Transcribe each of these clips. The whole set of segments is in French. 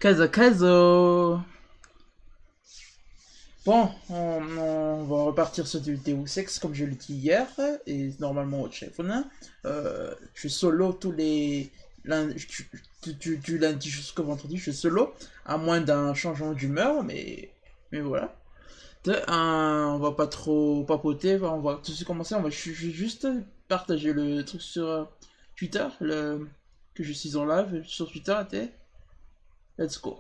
Kazo Kazo. Bon, on va repartir sur du Deus Ex comme je l'ai dit hier, et normalement au téléphone. Je suis solo tous les lundis, du lundi jusqu'au vendredi, je suis solo, à moins d'un changement d'humeur, mais voilà. On va pas trop papoter, on va tout de suite commencer, juste partager le truc sur Twitter, que je suis en live sur Twitter, let's go.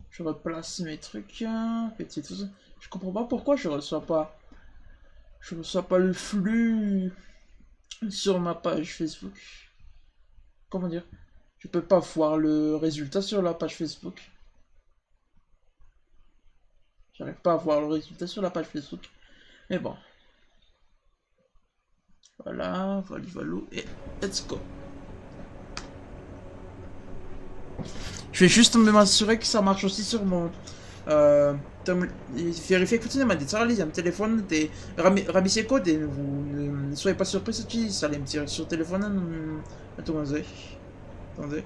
Je replace mes trucs. Je comprends pas pourquoi je reçois pas. Je reçois pas le flux sur ma page Facebook. Comment dire? Je peux pas voir le résultat sur la page Facebook. J'arrive pas à voir le résultat sur la page Facebook. Mais bon. Voilà, voilà, et let's go. Je vais juste m'assurer que ça marche aussi sur mon. Vérifiez que vous avez un téléphone de Ramiseko code et vous ne soyez pas surpris si ça allait me tirer sur le téléphone. Attendez. Attendez.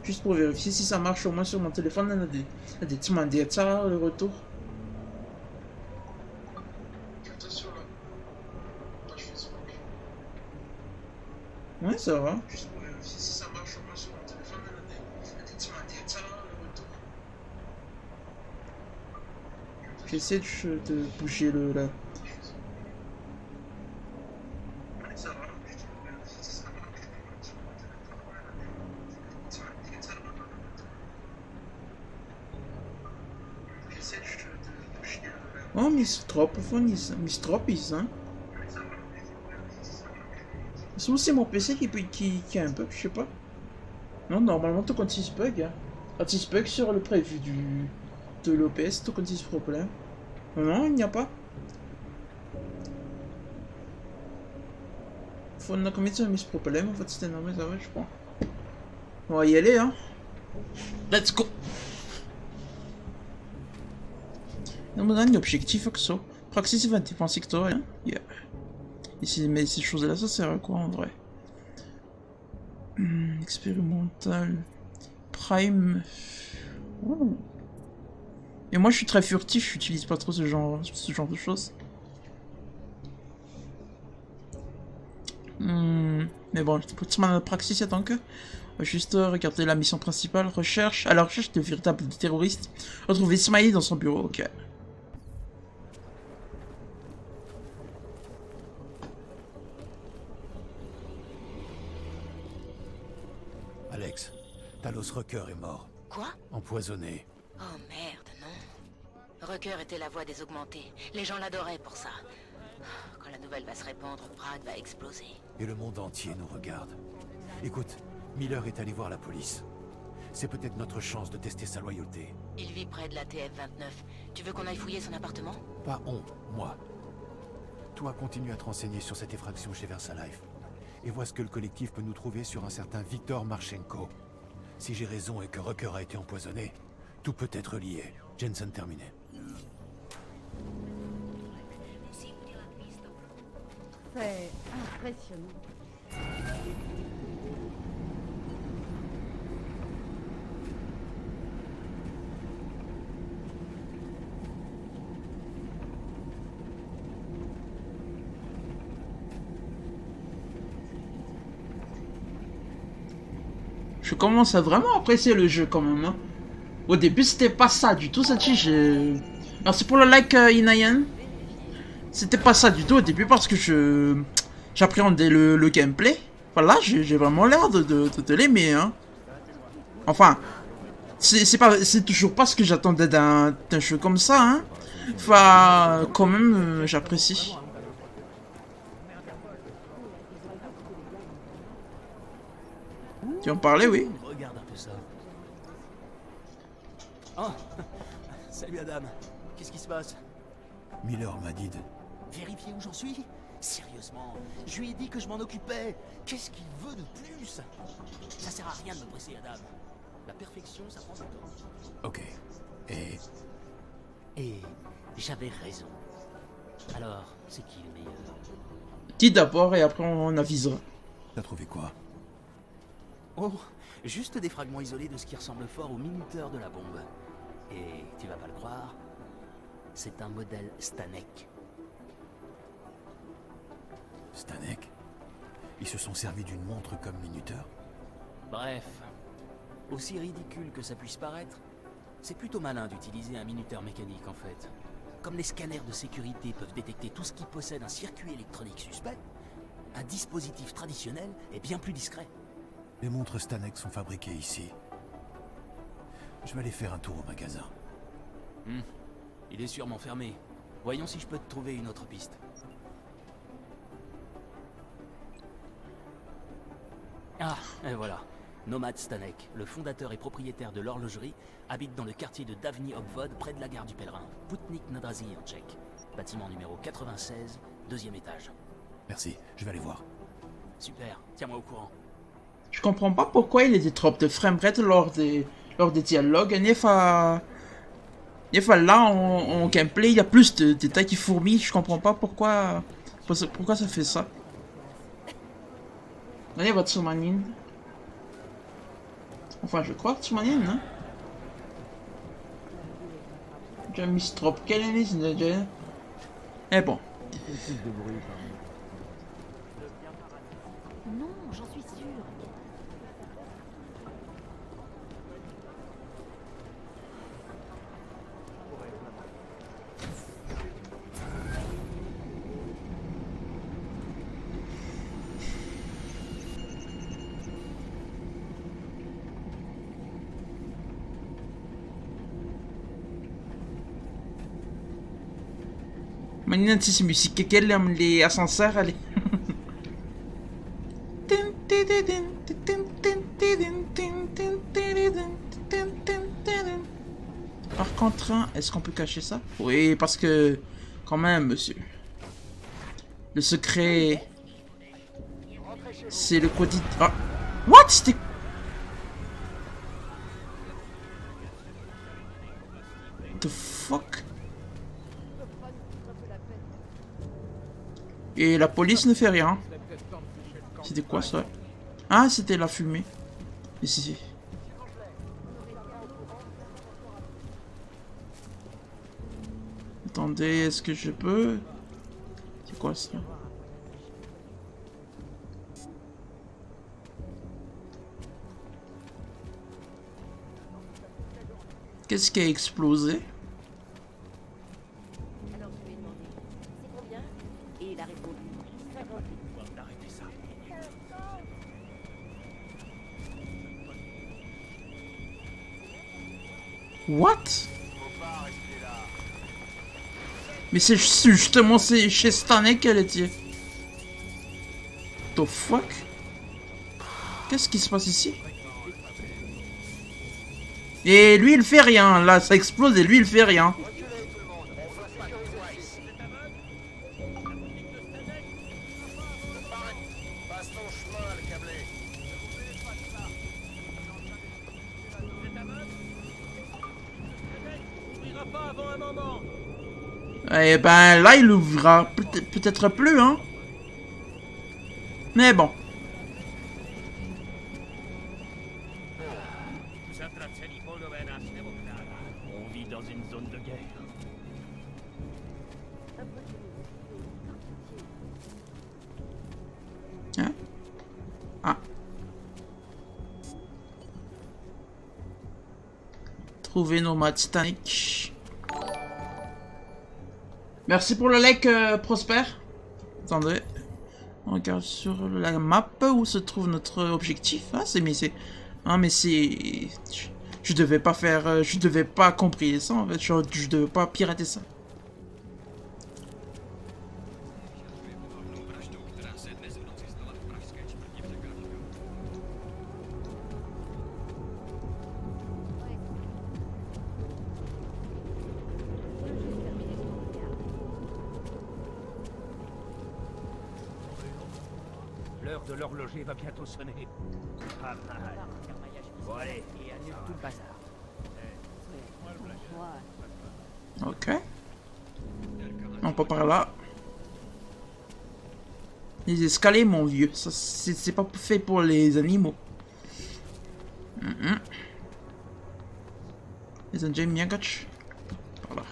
Juste pour vérifier si ça marche au moins sur mon téléphone. Il y a des petits mandats ça le retour. Ouais, ça va. Juste pour vérifier si ça marche au moins sur mon téléphone. Il y a des petits mandats ça le retour. J'essaie de bouger le là. Oh, Mistropis, hein. C'est aussi mon PC qui a un bug, je sais pas. Non, normalement, tout quand il se bug, hein. Quand il se bug sur le prévu de l'OPS, tout quand il se problème. Non, il n'y a pas. Faut on a combien de mis ce problème, en fait, c'était normal, ça va, je crois. On va y aller, hein. Let's go. Non, un objectif que ça. Praxis 20 secteur, hein. Yeah. Mais ces choses-là, ça sert à quoi en vrai? Expérimental. Prime. Oh. Et moi je suis très furtif, j'utilise pas trop ce genre de choses. Mais bon, je ma praxis donc. On va juste regarder la mission principale, recherche. À la recherche de véritables terroristes. Retrouver Smiley dans son bureau, ok. Alex, Talos Rucker est mort. Quoi? Empoisonné. Oh merde, non. Rucker était la voix des augmentés. Les gens l'adoraient pour ça. Quand la nouvelle va se répandre, Prague va exploser. Et le monde entier nous regarde. Écoute, Miller est allé voir la police. C'est peut-être notre chance de tester sa loyauté. Il vit près de la TF-29. Tu veux qu'on aille fouiller son appartement? Pas on, moi. Toi, continue à te renseigner sur cette effraction chez VersaLife. Et vois ce que le collectif peut nous trouver sur un certain Viktor Marchenko. Si j'ai raison et que Rucker a été empoisonné, tout peut être lié. Jensen terminé. C'est impressionnant. Je commence à vraiment apprécier le jeu quand même. Hein. Au début, c'était pas ça du tout, cette j'ai... Merci pour le like, Inayan. C'était pas ça du tout au début parce que j'appréhendais le gameplay. Voilà, j'ai vraiment l'air de l'aimer. Hein. Enfin, c'est toujours pas ce que j'attendais d'un jeu comme ça. Hein. Enfin, quand même, j'apprécie. Tu en parlais, oui. Regarde un peu ça. Oh, salut Adam. Qu'est-ce qui se passe? Miller m'a dit de... Vérifier où j'en suis? Sérieusement, je lui ai dit que je m'en occupais. Qu'est-ce qu'il veut de plus? Ça sert à rien de me presser, Adam. La perfection, ça prend du temps. Ok. Et j'avais raison. Alors, c'est qui le meilleur? Dis d'abord et après on avisera. T'as trouvé quoi? Oh, juste des fragments isolés de ce qui ressemble fort au minuteur de la bombe. Et tu vas pas le croire, c'est un modèle Stanek. Stanek? Ils se sont servis d'une montre comme minuteur? Bref, aussi ridicule que ça puisse paraître, c'est plutôt malin d'utiliser un minuteur mécanique en fait. Comme les scanners de sécurité peuvent détecter tout ce qui possède un circuit électronique suspect, un dispositif traditionnel est bien plus discret. Les montres Stanek sont fabriquées ici. Je vais aller faire un tour au magasin. Il est sûrement fermé. Voyons si je peux te trouver une autre piste. Ah, et voilà. Nomad Stanek, le fondateur et propriétaire de l'horlogerie, habite dans le quartier de Davni Obvod, près de la gare du Pèlerin. Putnik Nadrazi en tchèque. Bâtiment numéro 96, deuxième étage. Merci, je vais aller voir. Super, tiens-moi au courant. Je comprends pas pourquoi il y a des drops de framerate lors des dialogues. Des fois là, en gameplay, il y a plus de détails qui fourmillent. Je comprends pas pourquoi ça fait ça. Allez, votre Tsumanin. Enfin, je crois que Tsumanin, hein. J'ai mis drop Kennedy, eh bon. Non, j'en suis sûre. Maintenant, c'est musique qu'elle aime les ascenseurs, allez. Par contre, est-ce qu'on peut cacher ça? Oui, parce que, quand même, monsieur. Le secret, c'est le quotidien. Ah, what? C'était. The fuck? Et la police ne fait rien. C'était quoi ça? Ah, c'était la fumée. Ici. Attendez, est-ce que je peux? C'est quoi ça? Qu'est-ce qui a explosé? Alors je lui ai demandé, c'est combien? Et il a répondu, 50. Arrêtez ça. What? Mais c'est justement chez Stanek qu'elle était. The fuck? Qu'est-ce qui se passe ici? Et lui il fait rien, là ça explose et lui il fait rien. Et ben là il ouvrira peut-être plus, hein. Mais bon. On vit dans une zone de guerre. Hein? Ah. Trouver Nomad Stanek. Merci pour le like, Prosper. Attendez. On regarde sur la map où se trouve notre objectif. Ah, c'est... Ah, mais c'est... Je devais pas faire... Je devais pas comprimer ça, en fait. Je devais pas pirater ça. L'heure de l'horloger va bientôt sonner. Pas mal. Bon allez, et annule tout le bazar. Ok. On peut par là. Les escaliers, mon vieux. Ça, c'est pas fait pour les animaux. Jest James miagacz? Voilà.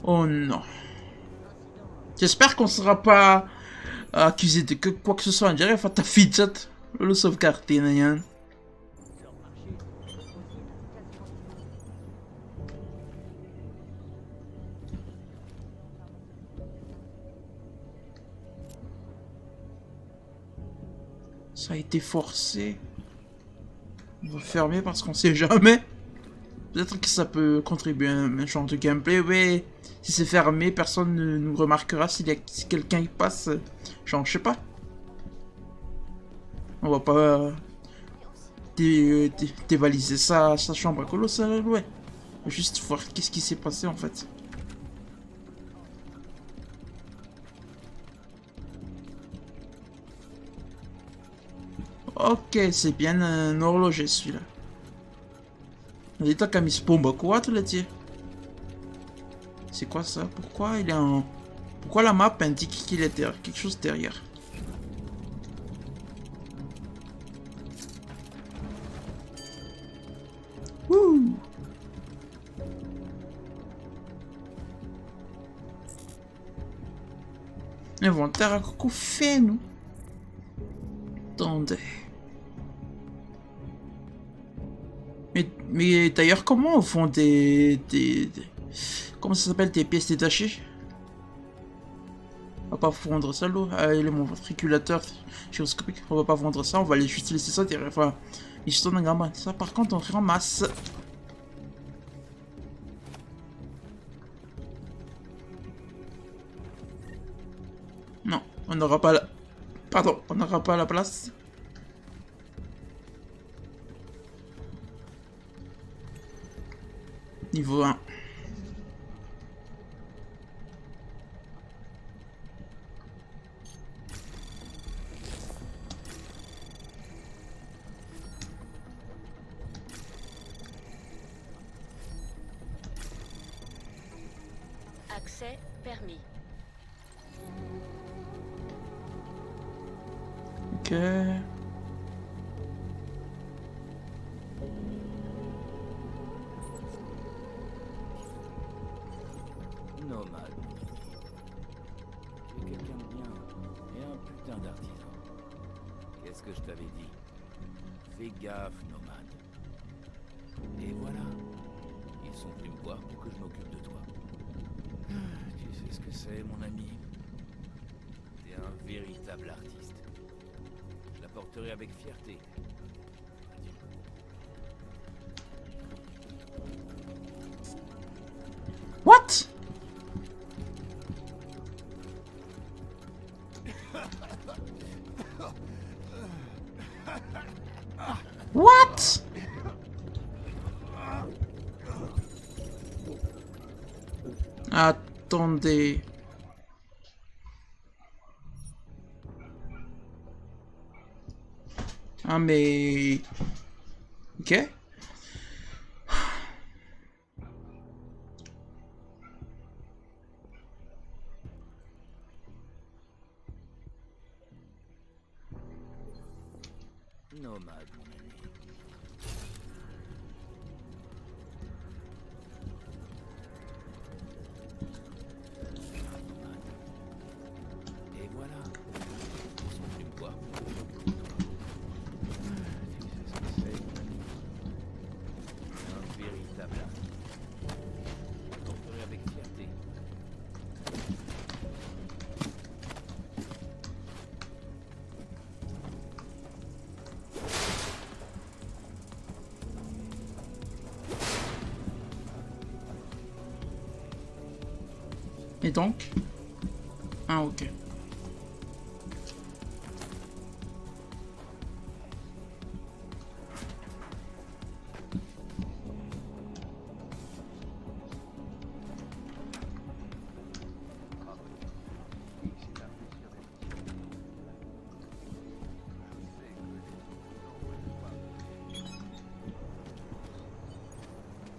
Oh non. J'espère qu'on sera pas accusé de quoi que ce soit. On dirait que ta fidget. Le sauvegarder, Nayan. Ça a été forcé. On va fermer parce qu'on sait jamais. Peut-être que ça peut contribuer à un genre de gameplay, ouais. Si c'est fermé, personne ne nous remarquera si quelqu'un y passe. Genre, je sais pas. On va pas dévaliser sa chambre colossale, ouais. Juste voir qu'est-ce qui s'est passé en fait. Ok, c'est bien un horloger celui-là. L'état qu'a mis ce bombe quoi, tu l'as dit? C'est quoi ça? Pourquoi il est en... Pourquoi la map indique qu'il est derrière quelque chose derrière? Wouh! Inventaire à coucou fait, nous. Attendez. Mais d'ailleurs, comment on font comment ça s'appelle, des pièces détachées? On va pas vendre ça, l'eau. Ah, il est mon ventriculateur gyroscopique. On va pas vendre ça, on va juste laisser ça derrière. Enfin, ça, par contre, on ramasse. Non, on n'aura pas la... Pardon, on n'aura pas la place. Niveau 1. Accès permis. Ok. Nomade. Tu es quelqu'un de bien et un putain d'artisan. Qu'est-ce que je t'avais dit? Fais gaffe, nomade. Et voilà. Ils sont venus me voir pour que je m'occupe de toi. Tu sais ce que c'est, mon ami? T'es un véritable artiste. Je la porterai avec fierté. What? What? Attendez. Ah mais... Ok. Nomade, mon ami. Et voilà. Ils sont venus me voir. Tu sais ce que c'est, mon ami? Un véritable artiste. Je le porterai avec fierté. Et donc? Ah ok.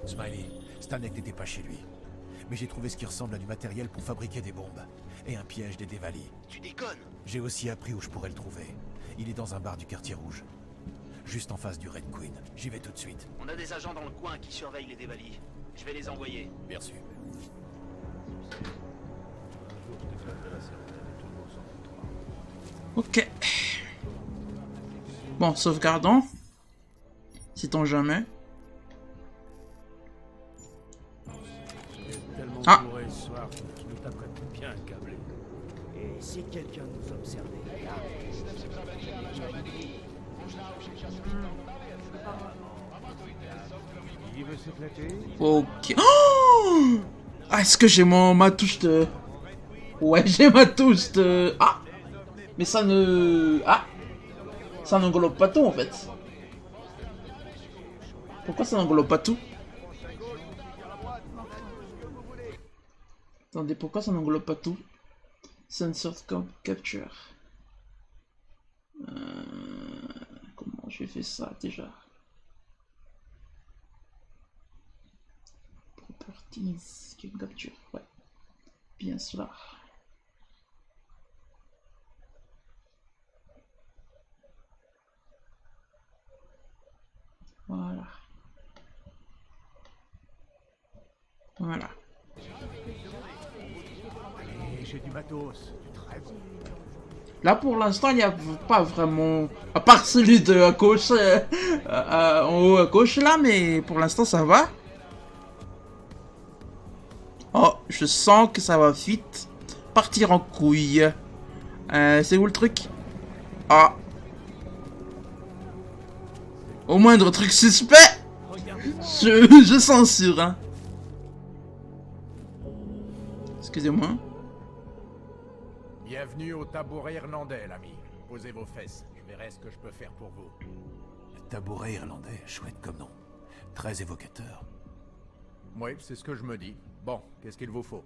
Smiley, Stanek n'était pas chez lui. Mais j'ai trouvé ce qui ressemble à du matériel pour fabriquer des bombes. Et un piège des Dévalis. Tu déconnes? J'ai aussi appris où je pourrais le trouver. Il est dans un bar du quartier rouge. Juste en face du Red Queen. J'y vais tout de suite. On a des agents dans le coin qui surveillent les dévalis. Je vais les envoyer. Bien sûr. Ok. Bon, sauvegardons. Sait-on jamais. Ah. Et si quelqu'un nous observait? Ok. Oh, ah, est-ce que j'ai ma touche de... Ouais, j'ai ma touche de... Ah. Mais ça ne... Ah. Ça n'englobe pas tout, en fait. Pourquoi ça n'englobe pas tout? Attendez, pourquoi ça n'englobe pas tout? Sensor capture. Comment je fais ça déjà? Properties, capture, ouais. Bien cela. Voilà. Voilà. J'ai du matos. Très bon. Là pour l'instant il n'y a pas vraiment... À part celui de à gauche, en haut à gauche là, mais pour l'instant ça va. Oh, je sens que ça va vite partir en couille. C'est où le truc? Ah. Au moindre truc suspect, je censure, hein. Excusez-moi. Bienvenue au tabouret irlandais, l'ami. Posez vos fesses, je verrai ce que je peux faire pour vous. Le tabouret irlandais, chouette comme nom. Très évocateur. Oui, c'est ce que je me dis. Bon, qu'est-ce qu'il vous faut?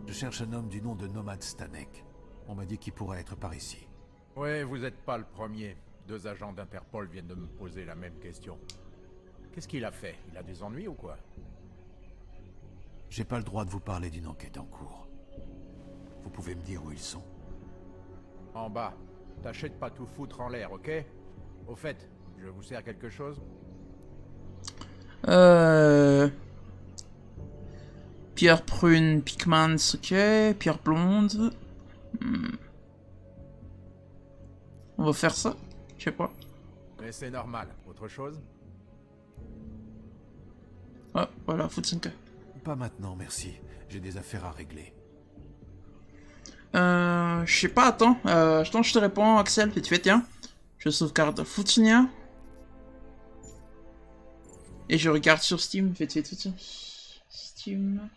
Je cherche un homme du nom de Nomad Stanek. On m'a dit qu'il pourrait être par ici. Oui, vous n'êtes pas le premier. 2 agents d'Interpol viennent de me poser la même question. Qu'est-ce qu'il a fait? Il a des ennuis ou quoi? J'ai pas le droit de vous parler d'une enquête en cours. Vous pouvez me dire où ils sont? En bas. Tâchez de pas tout foutre en l'air, ok? Au fait, je vous sers quelque chose? Pierre prune, Pickmans, ok. Pierre blonde. On va faire ça? Je sais pas. Mais c'est normal. Autre chose? Ah, voilà, foot 5K. Pas maintenant, merci. J'ai des affaires à régler. Je sais pas, attends. Attends, je te réponds, Axel, vite fait, tiens. Je sauvegarde Foutinia. Et je regarde sur Steam, vite fait, tiens. Steam.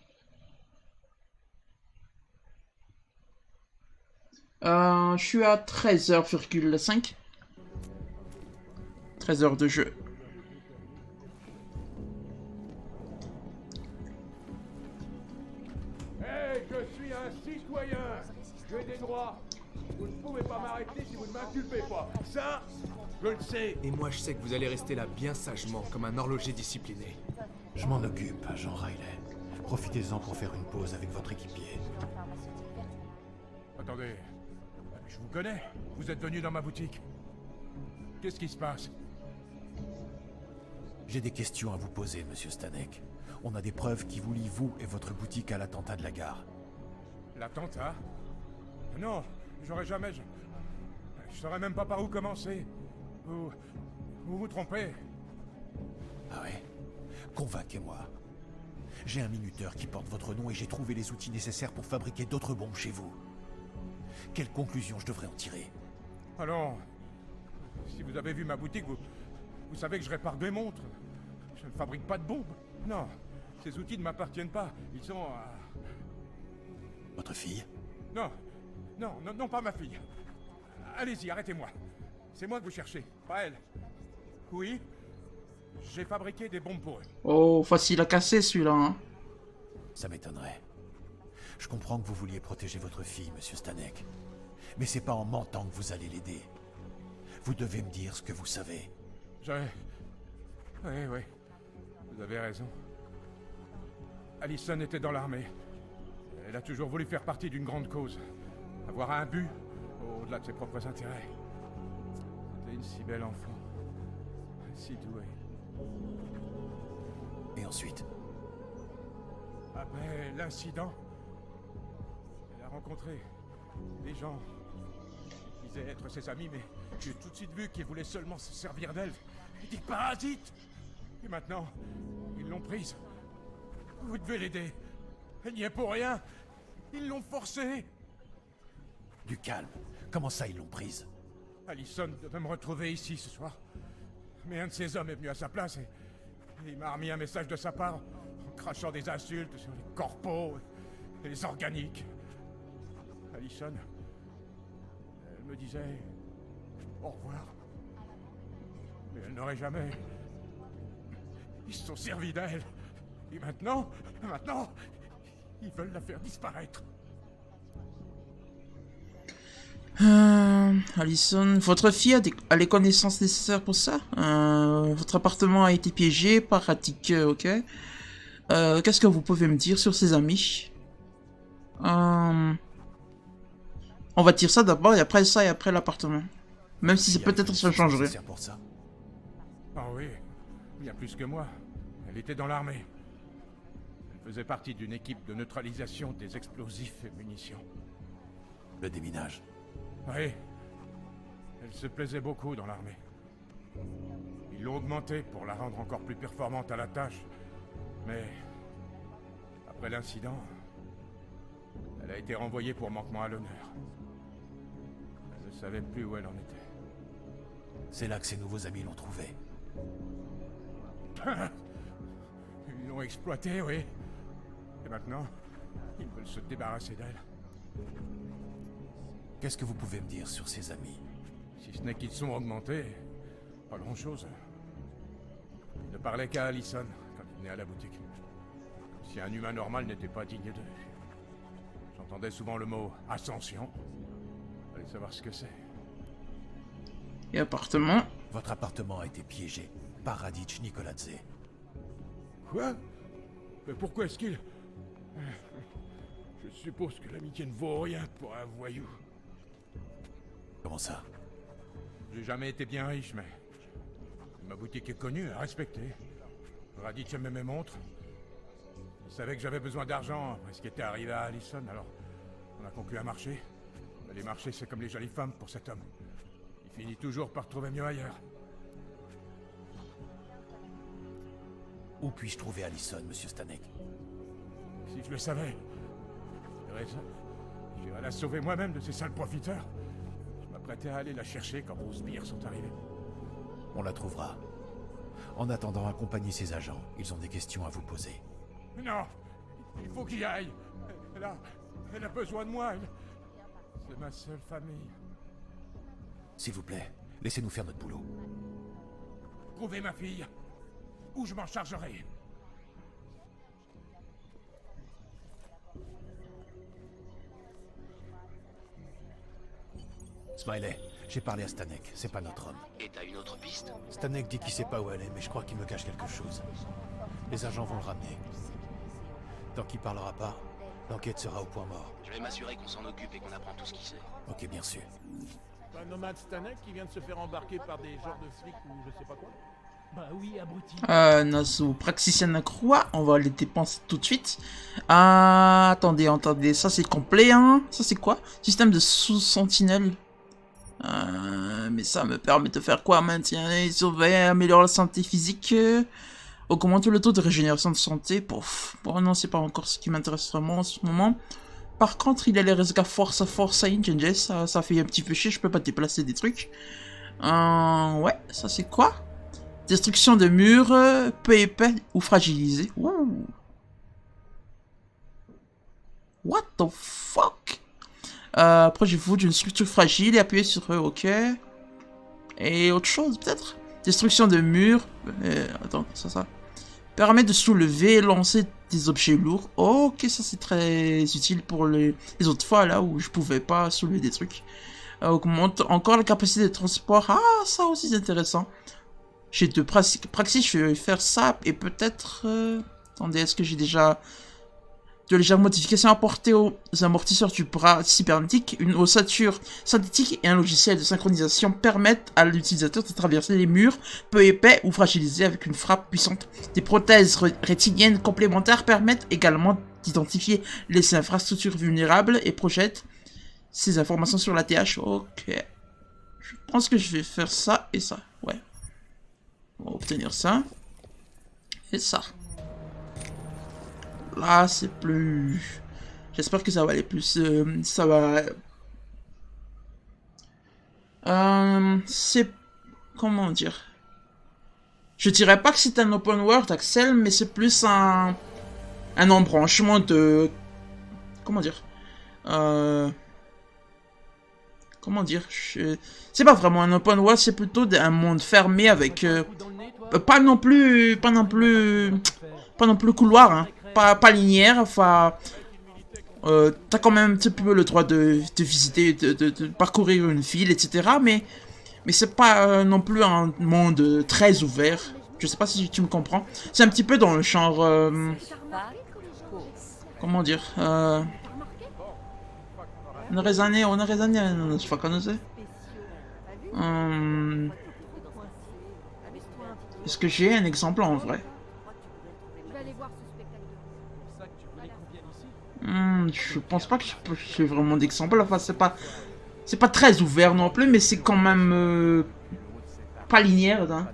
Je suis à 13h,5. 13 heures de jeu. Hey, je suis un citoyen. J'ai des droits. Vous ne pouvez pas m'arrêter si vous ne m'inculpez pas. Ça, je le sais. Et moi, je sais que vous allez rester là bien sagement, comme un horloger discipliné. Je m'en occupe, agent Riley. Profitez-en pour faire une pause avec votre équipier. Attendez, je vous connais. Vous êtes venu dans ma boutique. Qu'est-ce qui se passe? J'ai des questions à vous poser, monsieur Stanek. On a des preuves qui vous lient, vous et votre boutique, à l'attentat de la gare. L'attentat? Non, j'aurais jamais... Je saurais même pas par où commencer. Vous vous trompez. Ah ouais? Convainquez-moi. J'ai un minuteur qui porte votre nom et j'ai trouvé les outils nécessaires pour fabriquer d'autres bombes chez vous. Quelle conclusion je devrais en tirer? Allons, si vous avez vu ma boutique, vous savez que je répare des montres. Je ne fabrique pas de bombes. Non, ces outils ne m'appartiennent pas. Ils sont... Votre fille? Non, non, non, non, pas ma fille. Allez-y, arrêtez-moi. C'est moi que vous cherchez, pas elle. Oui, j'ai fabriqué des bombes pour eux. Oh, facile à casser celui-là, hein. Ça m'étonnerait. Je comprends que vous vouliez protéger votre fille, monsieur Stanek. Mais c'est pas en mentant que vous allez l'aider. Vous devez me dire ce que vous savez. Oui, vous avez raison. Allison était dans l'armée. Elle a toujours voulu faire partie d'une grande cause. Avoir un but, au-delà de ses propres intérêts. Si bel enfant. Si doué. Et ensuite? Après l'incident, elle a rencontré des gens qui disaient être ses amis, mais j'ai tout de suite vu qu'ils voulaient seulement se servir d'elle. Des parasites! Et maintenant, ils l'ont prise. Vous devez l'aider. Elle n'y est pour rien. Ils l'ont forcée. Du calme. Comment ça, ils l'ont prise? Allison devait me retrouver ici ce soir. Mais un de ses hommes est venu à sa place et il m'a remis un message de sa part en crachant des insultes sur les corpos et les organiques. Allison, elle me disait au revoir. Mais elle n'aurait jamais... Ils se sont servis d'elle. Et maintenant, ils veulent la faire disparaître. Allison, votre fille a les connaissances nécessaires pour ça. Votre appartement a été piégé par Attic, ok. Qu'est-ce que vous pouvez me dire sur ses amis? On va dire ça d'abord, et après ça, et après l'appartement. Même si c'est peut-être ça changerait. Pour ça. Ah oui, bien plus que moi. Elle était dans l'armée. Elle faisait partie d'une équipe de neutralisation des explosifs et munitions. Le déminage. Oui. Elle se plaisait beaucoup dans l'armée. Ils l'ont augmentée pour la rendre encore plus performante à la tâche. Mais... après l'incident... elle a été renvoyée pour manquement à l'honneur. Elle ne savait plus où elle en était. C'est là que ses nouveaux amis l'ont trouvée. Ils l'ont exploitée, oui. Et maintenant, ils veulent se débarrasser d'elle. Qu'est-ce que vous pouvez me dire sur ses amis? Si ce n'est qu'ils sont augmentés, pas grand-chose. Ils ne parlaient qu'à Allison quand il venait à la boutique. Comme si un humain normal n'était pas digne d'eux. J'entendais souvent le mot « ascension ». Fallait savoir ce que c'est. Et appartement? Votre appartement a été piégé par Radic Nikoladze. Quoi? Mais pourquoi est-ce qu'il... Je suppose que l'amitié ne vaut rien pour un voyou. Comment ça? J'ai jamais été bien riche, mais... ma boutique est connue et respectée. Radic aimait mes montres. Il savait que j'avais besoin d'argent après ce qui était arrivé à Allison, alors... on a conclu un marché. Mais les marchés, c'est comme les jolies femmes pour cet homme. Il finit toujours par trouver mieux ailleurs. Où puis-je trouver Allison, monsieur Stanek? Si je le savais... j'irais la sauver moi-même de ces sales profiteurs. Je m'apprêtais à aller la chercher quand vos sbires sont arrivés. On la trouvera. En attendant, accompagnez ses agents. Ils ont des questions à vous poser. Non! Il faut qu'il y aille! Elle a besoin de moi! C'est ma seule famille. S'il vous plaît, laissez-nous faire notre boulot. Trouvez ma fille! Ou je m'en chargerai! Smiley, j'ai parlé à Stanek, c'est pas notre homme. Et t'as une autre piste? Stanek dit qu'il sait pas où elle est, mais je crois qu'il me cache quelque chose. Les agents vont le ramener. Tant qu'il parlera pas, l'enquête sera au point mort. Je vais m'assurer qu'on s'en occupe et qu'on apprend tout ce qu'il sait. Ok, bien sûr. Un nomade Stanek qui vient de se faire embarquer par des genres de flics ou je sais pas quoi. Bah oui, abruti. Nos praxiciens croix, on va les dépenser tout de suite. Attendez, ça c'est complet, hein. Ça c'est quoi? Système de sous-sentinelle. Mais ça me permet de faire quoi? Maintenir, surveiller, améliorer la santé physique, augmenter le taux de régénération de santé. Bon, non, c'est pas encore ce qui m'intéresse vraiment en ce moment. Par contre, il a les résultats force à Injenge, ça fait un petit peu chier, je peux pas déplacer des trucs. Ouais, ça c'est quoi? Destruction de murs, peu épais ou fragilisés. Ouh. What the fuck? Après, je vous d'une structure fragile et appuyer sur eux, ok. Et autre chose, peut-être? Destruction de murs. Attends, ça. Permet de soulever et lancer des objets lourds. Ok, ça c'est très utile pour les autres fois, là où je pouvais pas soulever des trucs. Augmente encore la capacité de transport. Ah, ça aussi c'est intéressant. J'ai deux praxis, je vais faire ça et peut-être... Attendez, est-ce que j'ai déjà... de légères modifications apportées aux amortisseurs du bras cybernétique, une ossature synthétique et un logiciel de synchronisation permettent à l'utilisateur de traverser les murs peu épais ou fragilisés avec une frappe puissante. Des prothèses rétiniennes complémentaires permettent également d'identifier les infrastructures vulnérables et projettent ces informations sur la TH. Ok. Je pense que je vais faire ça et ça. Ouais. On va obtenir ça. Et ça. Là, c'est plus... J'espère que ça va aller plus... ça va... c'est... Comment dire? Je dirais pas que c'est un open world, Axel, mais c'est plus un embranchement de... Comment dire? Comment dire? C'est pas vraiment un open world, c'est plutôt un monde fermé avec... pas non plus couloir, hein. Pas linéaire, enfin... t'as quand même un petit peu le droit de visiter, de parcourir une ville, etc. Mais c'est pas non plus un monde très ouvert. Je sais pas si tu me comprends. C'est un petit peu dans le genre... comment dire? On a raisonné, je crois qu'on sait. Est-ce que j'ai un exemple en vrai? Je pense pas que j'ai vraiment d'exemple. Enfin, c'est pas très ouvert non plus, mais c'est quand même pas linéaire. Hein.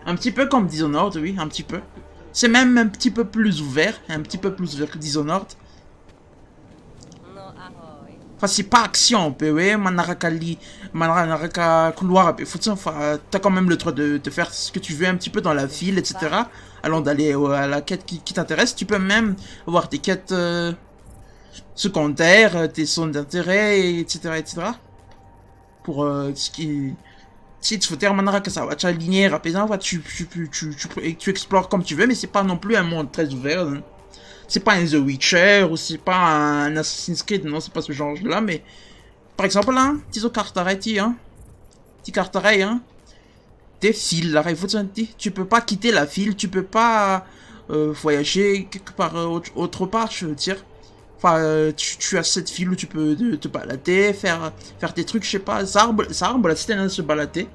Un petit peu comme Dishonored, oui, un petit peu. C'est même un petit peu plus ouvert, que Dishonored. Enfin, c'est pas action, oui, Manaraka couloir, enfin, t'as quand même le droit de faire ce que tu veux un petit peu dans la ville, etc. Allant d'aller à la quête qui t'intéresse. Tu peux même avoir des quêtes secondaires, tes zones d'intérêt, etc. Pour ce qui... Si tu fais Manaraka, ça va, tu as linéaire, apaisant, tu explores comme tu veux, mais c'est pas non plus un monde très ouvert. Hein. C'est pas un The Witcher, ou c'est pas un Assassin's Creed, non, c'est pas ce genre-là, mais... Par exemple, là, Tizo Cartareti, hein. Ti Cartare, hein. Des fils, là, tu peux pas quitter la ville, tu peux pas voyager quelque part, autre part, je veux dire. Enfin, tu as cette file où tu peux te balader, faire des trucs, je sais pas, ça arbre, la cité de se balader.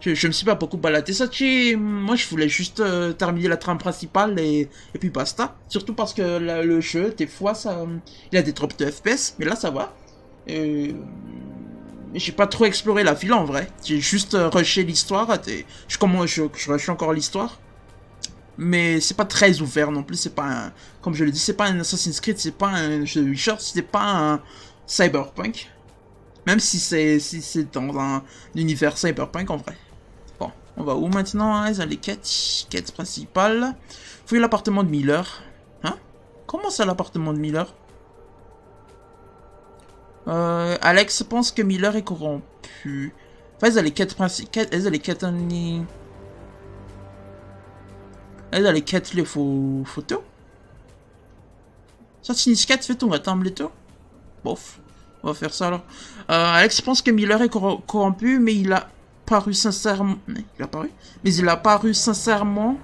Je me suis pas beaucoup baladé, ça, moi je voulais juste terminer la trame principale et puis basta. Surtout parce que le jeu, des fois, il a des drops de FPS, mais là ça va. J'ai pas trop exploré la ville en vrai, j'ai juste rushé l'histoire, je rush encore l'histoire. Mais c'est pas très ouvert non plus, c'est pas un... Comme je l'ai dit, c'est pas un Assassin's Creed, c'est pas un jeu de Witcher, c'est pas un Cyberpunk. Même si c'est dans un univers Cyberpunk en vrai. Bon, on va où maintenant, hein? Les quêtes principales. Fouiller l'appartement de Miller. Hein? Comment ça l'appartement de Miller? Alex pense que Miller est corrompu. Enfin, elles ont les quêtes principales. Elles ont les quêtes en... Elle a les quêtes, les photos. Ça, c'est une quête, fait on va tembler tout. Bof. On va faire ça alors. Alex pense que Miller est corrompu, mais il a paru sincèrement. Mais il a paru sincèrement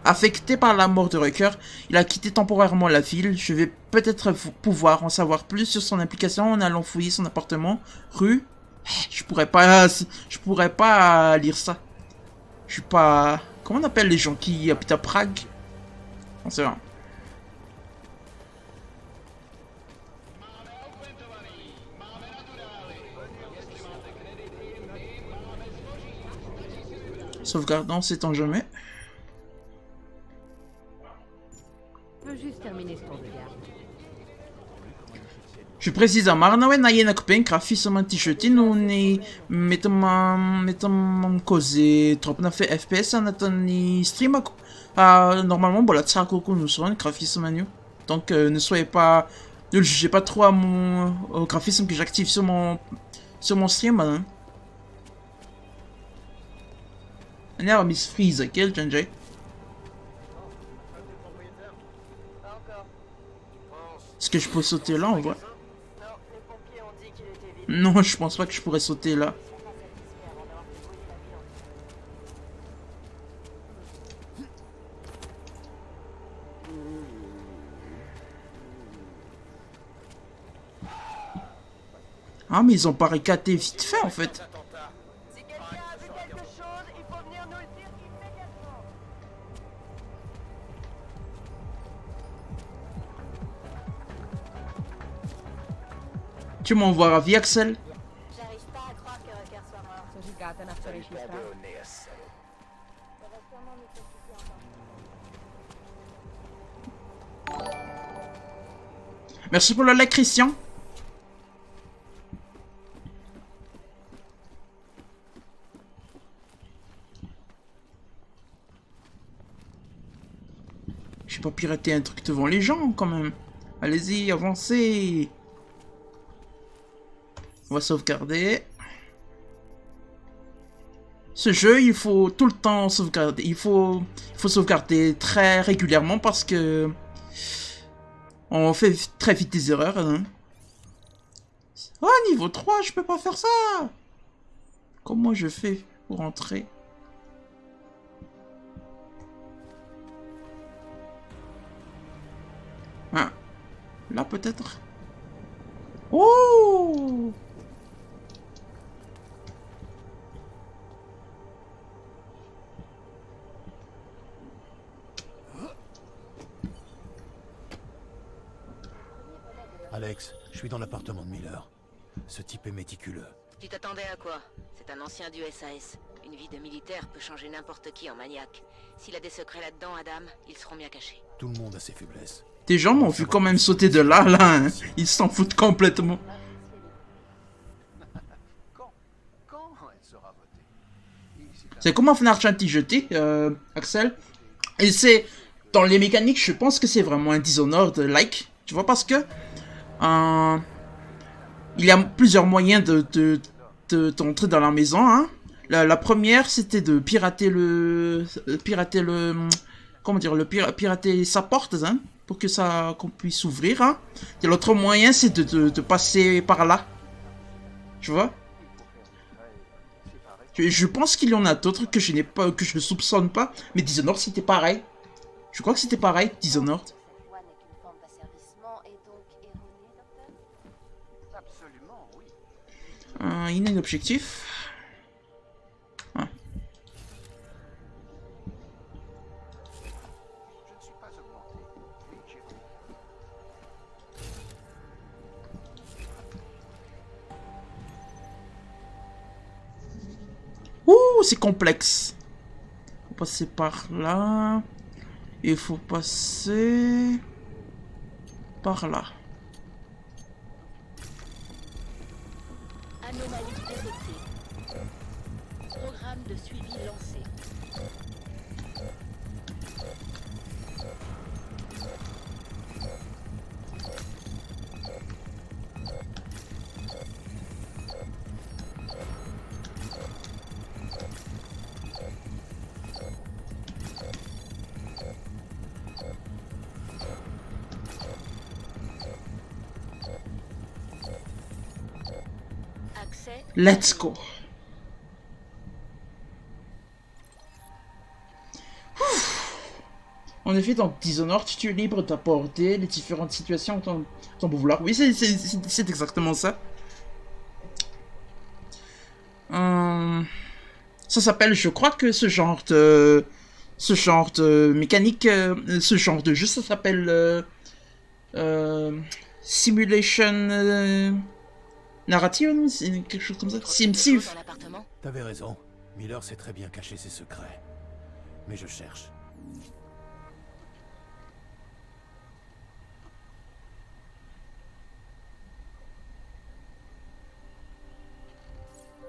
affecté par la mort de Rucker. Il a quitté temporairement la ville. Je vais peut-être pouvoir en savoir plus sur son implication en allant fouiller son appartement. Rue. Je pourrais pas lire ça. Je suis pas. Comment on appelle les gens qui habitent à Prague? On sait pas. Sauvegardons, sait-on jamais. Je veux juste terminer ce tour de garde. Je précise à Marnawe naje na kupen grafism t-shirt no ny mety cause trop na FPS anatin'ny streamako. Normalement mbola tsara kokoa no zao ny graphisme io. Donc ne le jugez pas trop à au graphisme que j'active sur mon stream. Hein. On Miss Freeze, quel Janjay. Est-ce que je peux sauter là en vrai? Non, je pense pas que je pourrais sauter là. Ah, mais ils ont barricadé vite fait, en fait. Si quelqu'un a vu quelque chose, il faut venir nous le dire immédiatement. Tu m'envoies la vie, Axel? J'arrive pas à croire que Rucker soit mort. Ça va sûrement nous compliquer encore. Merci pour le like, Christian. Je vais pas pirater un truc devant les gens, quand même. Allez-y, avancez. On va sauvegarder. Ce jeu, il faut tout le temps sauvegarder. Il faut sauvegarder très régulièrement parce que on fait très vite des erreurs. Hein. Oh, niveau 3, je peux pas faire ça. Comment je fais pour entrer? Ah, là peut-être. Oh! Alex, je suis dans l'appartement de Miller. Ce type est méticuleux. Tu t'attendais à quoi? C'est un ancien du SAS. Une vie de militaire peut changer n'importe qui en maniaque. S'il a des secrets là-dedans, Adam, ils seront bien cachés. Tout le monde a ses faiblesses. Des gens m'ont vu quand même sauter de là, hein. Ils s'en foutent complètement. C'est comme un Fnac anti-jeté, Axel. Et c'est... Dans les mécaniques, je pense que c'est vraiment un Dishonored-like. Tu vois, parce que... il y a plusieurs moyens d'entrer dans la maison, hein. La première, c'était de pirater le... Comment dire? Pirater sa porte, hein. Pour que ça... qu'on puisse ouvrir, hein. Et l'autre moyen, c'est de passer par là. Tu vois? Je pense qu'il y en a d'autres que je n'ai pas, que je ne soupçonne pas, mais Dishonored c'était pareil. Je crois que c'était pareil, Dishonored. Cette loi n'est qu'une forme d'asservissement et donc erronée, docteur? Absolument, oui. Il y a un objectif. Ah. Je ne suis pas augmenté. Oui, j'ai compris. Ouh, c'est complexe. Faut passer par là. Il faut passer par là. Anomalie détectée. Programme de suivi lancé. Accès. Let's go. En effet, dans Dishonored, tu es libre d'apporter les différentes situations en ton beau vouloir. Oui, c'est exactement ça. Ça s'appelle, je crois que ce genre de mécanique, ce genre de jeu, ça s'appelle Simulation Narration, c'est quelque chose comme ça. SimCiv. Dans l'appartement? T'avais raison. Miller sait très bien cacher ses secrets. Mais je cherche.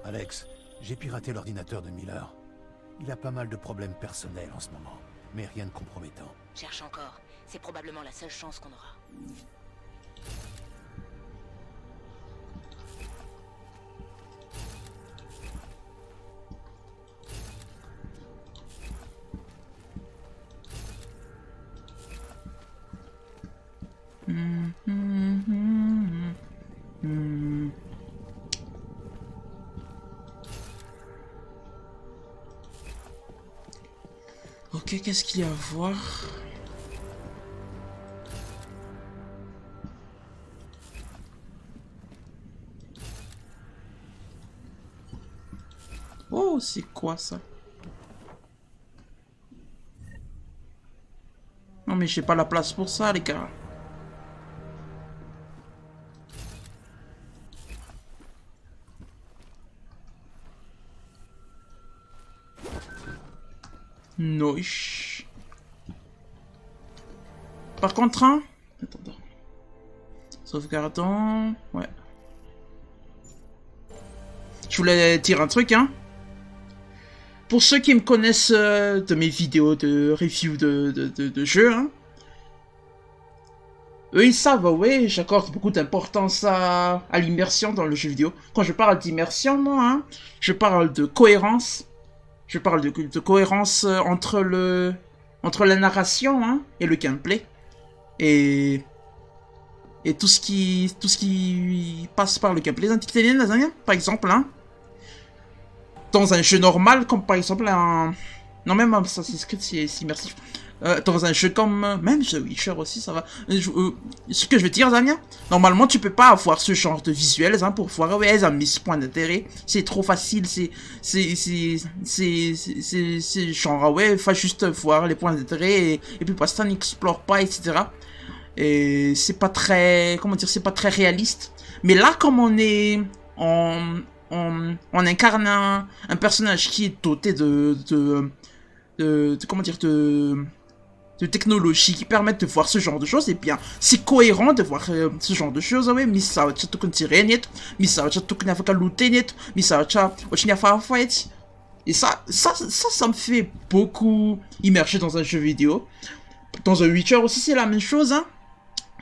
Alex, j'ai piraté l'ordinateur de Miller. Il a pas mal de problèmes personnels en ce moment, mais rien de compromettant. Cherche encore. C'est probablement la seule chance qu'on aura. Ok, qu'est-ce qu'il y a à voir? c'est quoi ça? Non mais j'ai pas la place pour ça les gars. Noish. Par contre, hein... Attends. Sauvegardant... Ouais. Je voulais dire un truc, hein. Pour ceux qui me connaissent de mes vidéos de review de jeux, hein. Eux, ils savent, ouais, j'accorde beaucoup d'importance à l'immersion dans le jeu vidéo. Quand je parle d'immersion, moi, hein, je parle de cohérence. Je parle de cohérence entre la narration hein, et le gameplay. Et tout ce qui passe par le gameplay. Par exemple, hein, dans un jeu normal, comme par exemple un... Non, même Assassin's Creed, c'est immersif. Dans un jeu comme... Même The Witcher aussi, ça va. Ce que je veux dire, Damien, normalement, tu peux pas avoir ce genre de visuels hein, pour voir, ouais, ça mis ce point d'intérêt. C'est trop facile, c'est genre, ouais, faut juste voir les points d'intérêt et puis parce que ça n'explore pas, etc. Et c'est pas très... Comment dire, c'est pas très réaliste. Mais là, comme on est... On incarne un personnage qui est doté de comment dire, de technologies qui permettent de voir ce genre de choses, et bien c'est cohérent de voir ce genre de choses, ouais, mais ça va tout continuer net, mais ça va tout continuer net, mais ça va continuer à faire. Et ça me fait beaucoup immerger dans un jeu vidéo. Dans un Witcher aussi, c'est la même chose, hein.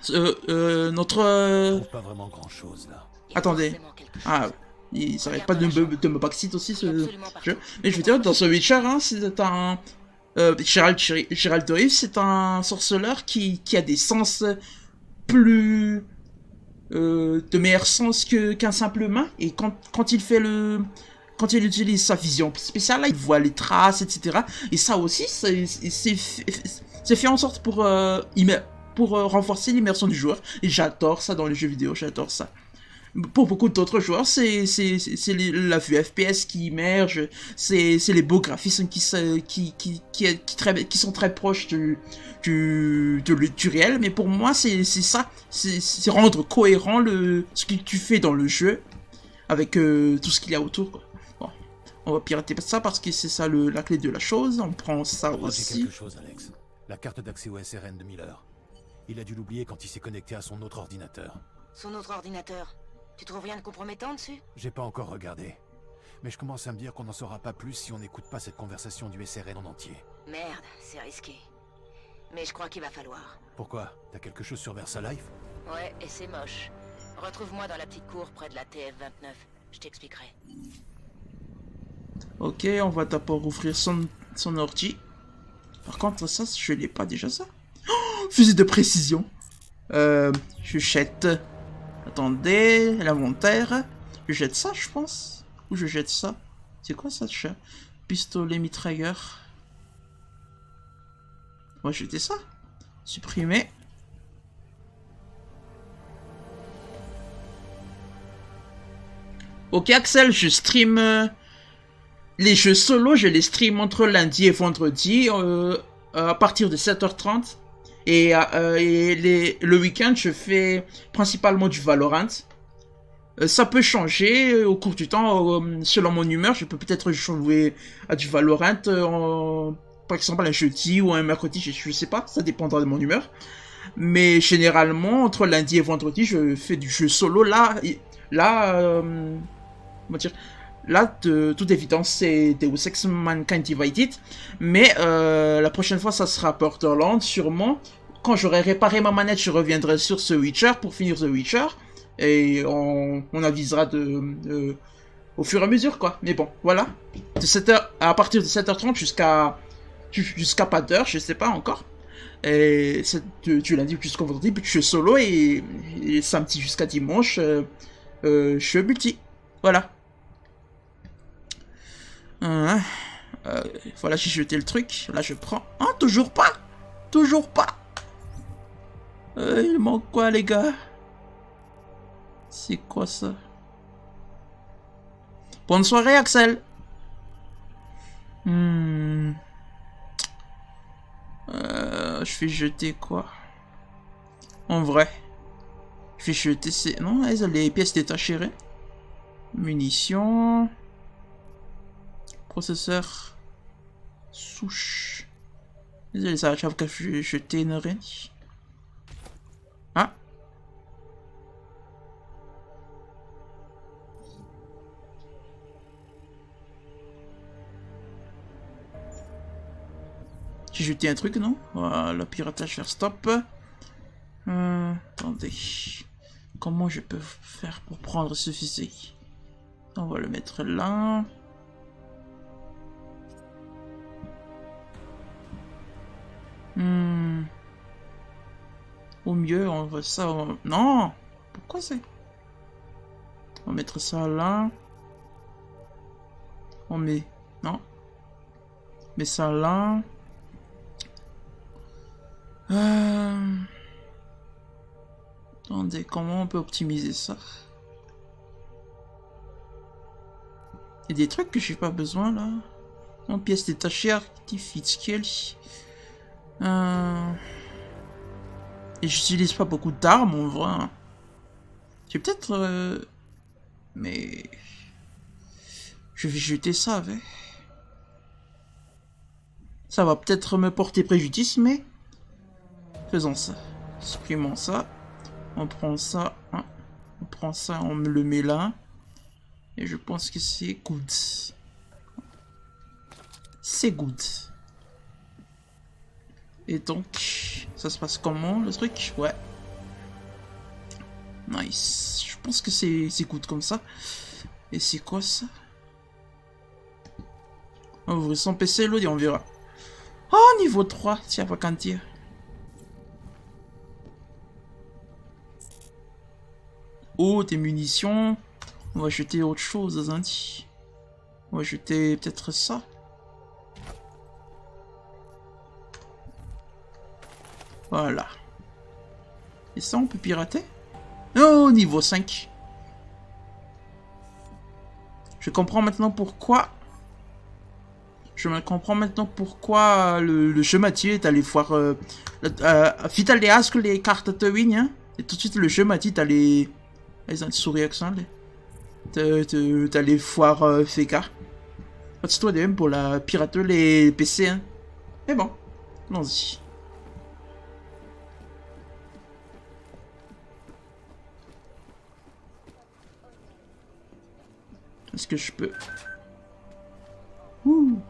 Je trouve pas vraiment grand chose là. Attendez. Ah, il s'arrête pas de me backseat aussi ce jeu. Mais je veux dire, dans ce Witcher, hein, c'est un... Geralt de Rivia, c'est un sorceleur qui a des sens plus... de meilleurs sens qu'un simple humain. Et quand il fait quand il utilise sa vision spéciale, là, il voit les traces, etc. Et ça aussi, c'est fait en sorte pour renforcer l'immersion du joueur. Et j'adore ça dans les jeux vidéo, j'adore ça. Pour beaucoup d'autres joueurs, c'est la vue FPS qui immerge, c'est les beaux graphismes qui sont très proches du réel, mais pour moi, c'est ça, c'est rendre cohérent ce que tu fais dans le jeu avec tout ce qu'il y a autour, quoi. Bon, on va pirater ça parce que c'est ça la clé de la chose, on prend ça aussi. J'ai quelque chose, Alex. La carte d'accès au SRN de Miller. Il a dû l'oublier quand il s'est connecté à son autre ordinateur. Son autre ordinateur? Tu trouves rien de compromettant dessus? J'ai pas encore regardé. Mais je commence à me dire qu'on n'en saura pas plus si on n'écoute pas cette conversation du SRN en entier. Merde, c'est risqué. Mais je crois qu'il va falloir. Pourquoi? T'as quelque chose sur VersaLife? Ouais, et c'est moche. Retrouve-moi dans la petite cour près de la TF-29. Je t'expliquerai. Ok, on va d'abord ouvrir son ordi. Par contre, ça, je l'ai pas déjà ça. Oh, fusil de précision. Je jette... Attendez, l'inventaire. Je jette ça, je pense. Ou je jette ça. C'est quoi ça, chat? Pistolet mitrailleur. On va jeter ça. Supprimer. Ok, Axel, je stream... les jeux solo, je les stream entre lundi et vendredi. À partir de 7h30. Et le week-end, je fais principalement du Valorant. Ça peut changer au cours du temps, selon mon humeur. Je peux peut-être jouer à du Valorant, par exemple un jeudi ou un mercredi, je sais pas, ça dépendra de mon humeur. Mais généralement, entre lundi et vendredi, je fais du jeu solo. Comment dire, là, de toute évidence, c'est Deus Ex Mankind Divided. Mais la prochaine fois, ça sera Borderlands, sûrement. Quand j'aurai réparé ma manette, je reviendrai sur ce Witcher pour finir The Witcher. Et on avisera au fur et à mesure, quoi. Mais bon, voilà. À partir de 7h30 jusqu'à pas d'heure, je sais pas encore. Et du lundi jusqu'au vendredi, puis je suis solo. Et samedi jusqu'à dimanche, je suis multi. Voilà. Voilà, j'ai jeté le truc. Là, je prends. Ah, toujours pas. Toujours pas. Il manque quoi, les gars? C'est quoi ça? Bonne soirée, Axel. Hmm. Je vais jeter quoi? En vrai. Je vais jeter ces... Non, les pièces détachées. Munitions. Processeur. Souche. Désolé, ça j'avoue que je vais jeter une reine. Ah. J'ai jeté un truc, non? Voilà, piratage vers stop. Attendez. Comment je peux faire pour prendre ce fusil? On va le mettre là. Au mieux, on va ça... Non! Pourquoi c'est... On va mettre ça là. On met... Non. Mais ça là. Attendez, comment on peut optimiser ça? Il y a des trucs que j'ai pas besoin là. En pièces détachées, artifice skill. Et j'utilise pas beaucoup d'armes en vrai. J'ai peut-être... Mais... Je vais jeter ça avec. Ça va peut-être me porter préjudice, mais... Faisons ça. Supprimons ça. On prend ça. Hein. On prend ça, on me le met là. Et je pense que c'est good. C'est good. Et donc, ça se passe comment le truc? Ouais. Nice. Je pense que c'est good comme ça. Et c'est quoi ça? On va ouvrir son PC, l'audio, on verra. Oh, niveau 3. Tiens, pas qu'un tir. Oh, tes munitions. On va jeter autre chose, Zanti. On va jeter peut-être ça. Voilà. Et ça, on peut pirater? Oh, niveau 5. Je comprends maintenant pourquoi... Je me comprends maintenant pourquoi le jeu Mathieu est allé voir... vite aller à ce que les cartes te win, hein. Et tout de suite, le jeu Mathieu est allé... Ils ont une souris accent, t'es allé voir FK. C'est toi même pour la pirater les PC, hein. Mais bon, allons-y. Est-ce que je peux... Ouh.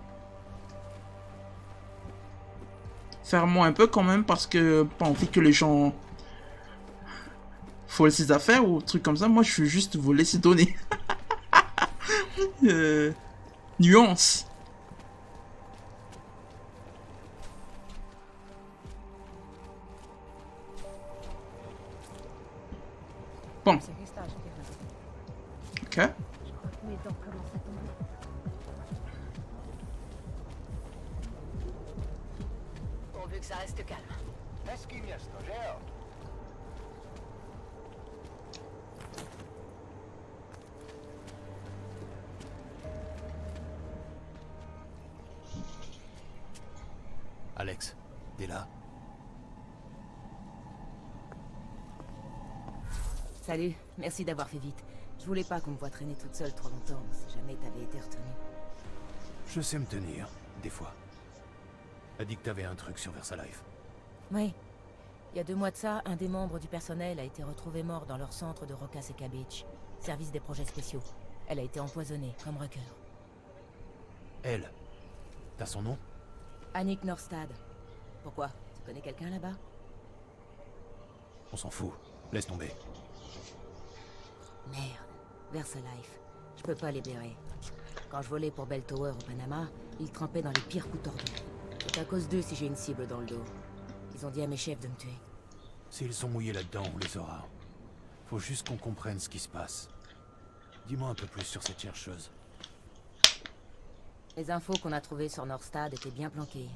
Faire moins un peu quand même parce que pas envie que les gens volent ses affaires ou trucs comme ça. Moi je veux juste vous laisser donner. Nuance. Bon. Ok. Pourvu que ça reste calme. Hezký město, že jo? Alex, t'es là? Salut, merci d'avoir fait vite. Je voulais pas qu'on me voie traîner toute seule trop longtemps, si jamais t'avais été retenue. Je sais me tenir, des fois. A dit que t'avais un truc sur VersaLife. Oui. Il y a 2 mois de ça, un des membres du personnel a été retrouvé mort dans leur centre de Rokaseka Beach. Service des projets spéciaux. Elle a été empoisonnée, comme Rucker. Elle? T'as son nom? Annick Norstad. Pourquoi? Tu connais quelqu'un là-bas? On s'en fout. Laisse tomber. Merde. VersaLife. Je peux pas libérer. Quand je volais pour Bell Tower au Panama, ils trempaient dans les pires coups tordus. C'est à cause d'eux si j'ai une cible dans le dos. Ils ont dit à mes chefs de me tuer. S'ils sont mouillés là-dedans, on les aura. Faut juste qu'on comprenne ce qui se passe. Dis-moi un peu plus sur cette chercheuse. Les infos qu'on a trouvées sur Norstad étaient bien planquées.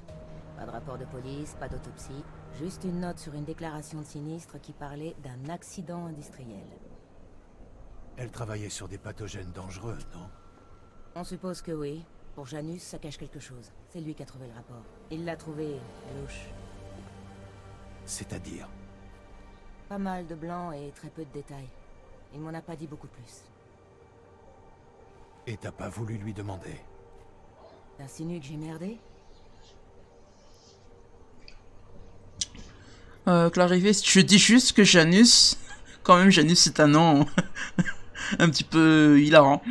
Pas de rapport de police, pas d'autopsie, juste une note sur une déclaration de sinistre qui parlait d'un accident industriel. Elle travaillait sur des pathogènes dangereux, non? On suppose que oui. Pour Janus, ça cache quelque chose. C'est lui qui a trouvé le rapport. Il l'a trouvé louche. C'est-à-dire? Pas mal de blancs et très peu de détails. Il m'en a pas dit beaucoup plus. Et t'as pas voulu lui demander? T'insinues que j'ai merdé? Clarifier, je dis juste que Janus, quand même Janus c'est un nom un petit peu hilarant,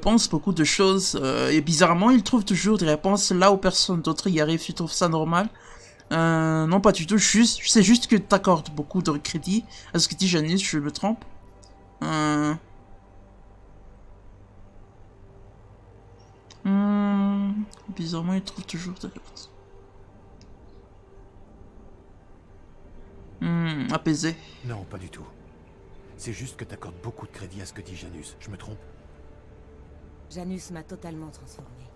pense beaucoup de choses et bizarrement il trouve toujours des réponses là où personne d'autre y arrive. Tu trouves ça normal? Non pas du tout, c'est juste que t'accordes beaucoup de crédit à ce que dit Janus, je me trompe? Bizarrement il trouve toujours des réponses. Apaisé. Non, pas du tout. C'est juste que t'accordes beaucoup de crédit à ce que dit Janus. Je me trompe? Janus m'a totalement transformé.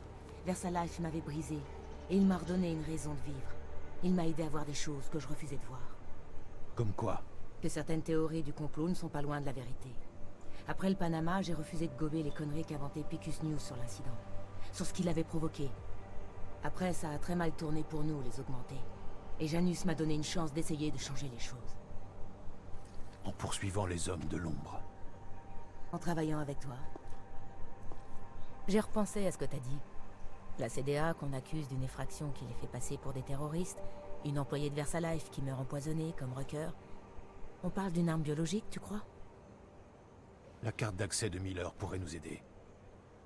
Versalife m'avait brisé, et il m'a redonné une raison de vivre. Il m'a aidé à voir des choses que je refusais de voir. Comme quoi? Que certaines théories du complot ne sont pas loin de la vérité. Après le Panama, j'ai refusé de gober les conneries qu'inventait Picus News sur l'incident. Sur ce qu'il avait provoqué. Après, ça a très mal tourné pour nous, les augmentés. Et Janus m'a donné une chance d'essayer de changer les choses. En poursuivant les hommes de l'ombre. En travaillant avec toi. J'ai repensé à ce que t'as dit. La CDA qu'on accuse d'une effraction qui les fait passer pour des terroristes, une employée de Versalife qui meurt empoisonnée comme Rucker. On parle d'une arme biologique, tu crois? La carte d'accès de Miller pourrait nous aider.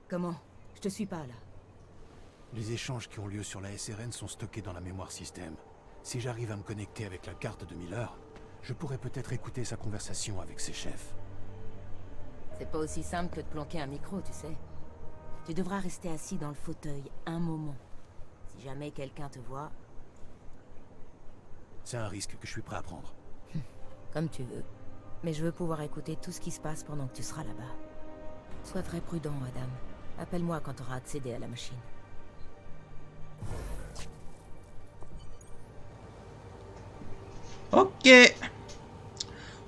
Comment? Je te suis pas, là. Les échanges qui ont lieu sur la SRN sont stockés dans la mémoire système. Si j'arrive à me connecter avec la carte de Miller, je pourrais peut-être écouter sa conversation avec ses chefs. C'est pas aussi simple que de planquer un micro, tu sais. Tu devras rester assis dans le fauteuil un moment. Si jamais quelqu'un te voit... C'est un risque que je suis prêt à prendre. Comme tu veux. Mais je veux pouvoir écouter tout ce qui se passe pendant que tu seras là-bas. Sois très prudent, Adam. Appelle-moi quand tu auras accédé à la machine. Ok.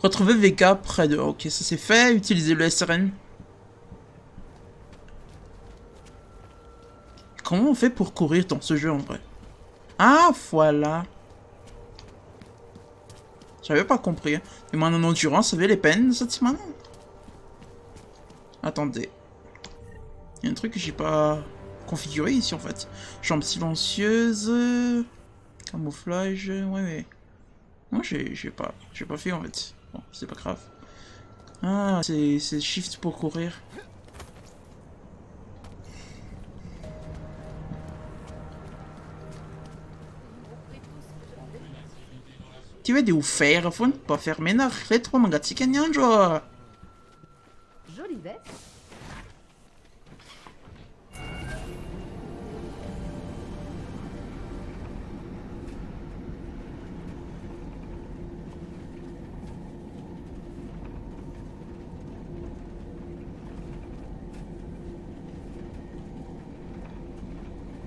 Retrouver Vega près de... Ok, ça c'est fait. Utiliser le SRN. Comment on fait pour courir dans ce jeu en vrai? Ah, voilà. J'avais pas compris. Hein. Et moi en endurance, ça avait les peines cette semaine. Attendez. Il y a un truc que j'ai pas configuré ici en fait. Jambes silencieuses. Camouflage. Ouais, mais... Moi j'ai pas fait en fait. Bon, c'est pas grave. Ah, c'est shift pour courir. Tu veux dire faire fun pas faire ménage rétro magazine kanyanjo. Jolie veste.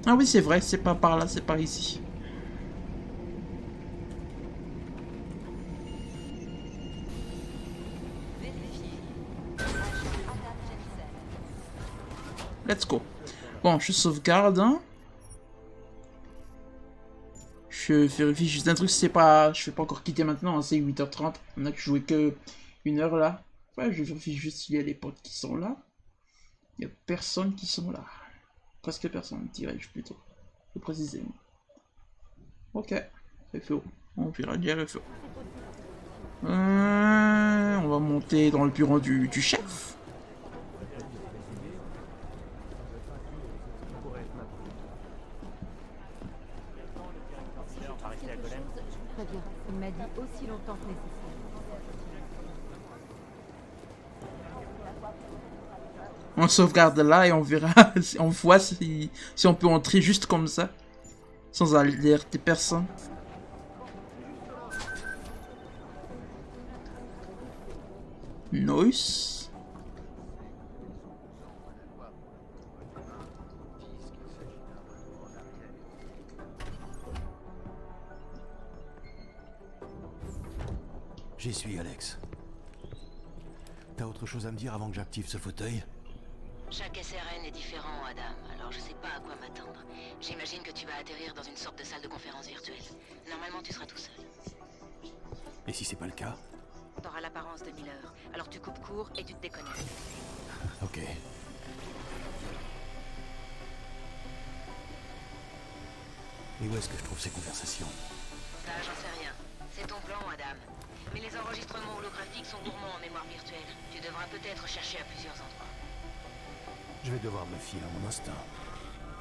Ah oui, c'est vrai, c'est pas par là, c'est par ici. Let's go. Bon, je sauvegarde. Hein. Je vérifie juste un truc, c'est pas... Je vais pas encore quitter maintenant, hein, c'est 8h30. On a que joué que 1 heure là. Ouais, je vérifie juste s'il y a les potes qui sont là. Il y a personne qui sont là. Presque personne, dirais-je plutôt. Plus précisément. Ok. FO. On verra bien FO. On va monter dans le bureau du chef. Très bien. Il m'a dit aussi longtemps que nécessaire. On sauvegarde là et on verra, on voit si on peut entrer juste comme ça, sans alerter personne. Nice. J'y suis, Alex. T'as autre chose à me dire avant que j'active ce fauteuil? Chaque SRN est différent, Adam, alors je sais pas à J'imagine que tu vas atterrir dans une sorte de salle de conférence virtuelle. Normalement, tu seras tout seul. Et si c'est pas le cas? T'auras l'apparence de Miller. Alors tu coupes court et tu te déconnectes. Ok. Et où est-ce que je trouve ces conversations? Ça, j'en sais rien. C'est ton plan, Adam. Mais les enregistrements holographiques sont gourmands en mémoire virtuelle. Tu devras peut-être chercher à plusieurs endroits. Je vais devoir me fier à mon instinct.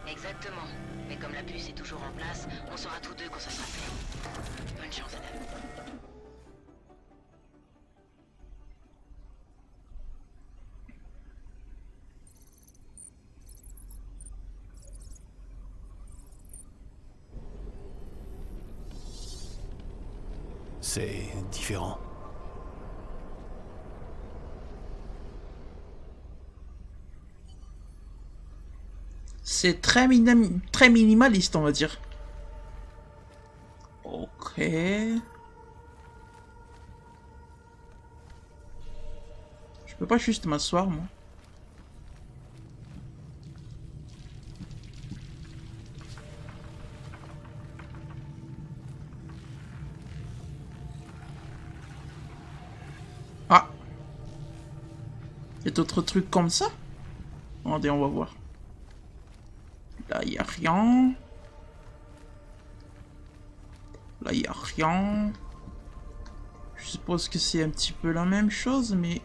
Exactement. Mais comme la puce est toujours en place, on saura tous deux quand ça sera fait. Bonne chance, Adam. C'est différent. C'est très minimaliste, on va dire. Ok. Je peux pas juste m'asseoir, moi. Ah. Il y a d'autres trucs comme ça? Attendez, on va voir. Là, il n'y a rien. Là, il n'y a rien. Je suppose que c'est un petit peu la même chose, mais...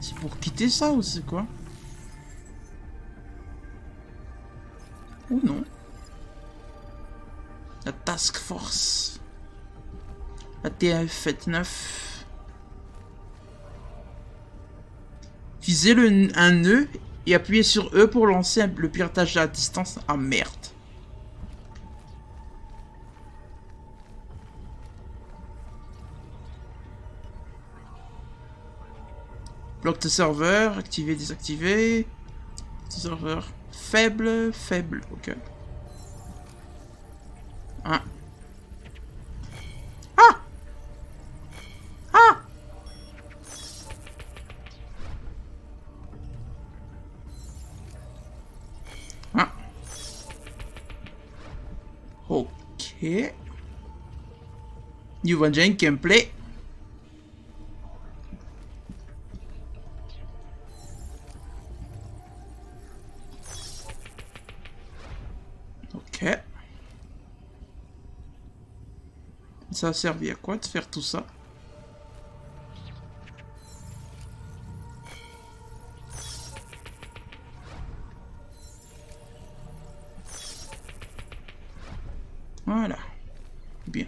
C'est pour quitter ça ou c'est quoi? Ou non? La Task Force. La TF-29. Visez un nœud et appuyez sur E pour lancer le piratage à distance. Ah merde. Bloc de serveur, activer, désactiver. Serveur faible, faible, ok. Ah. Ah. Ah. Ah. Ok. New Engine gameplay. Ok. Ça a servi à quoi de faire tout ça? Voilà. Bien.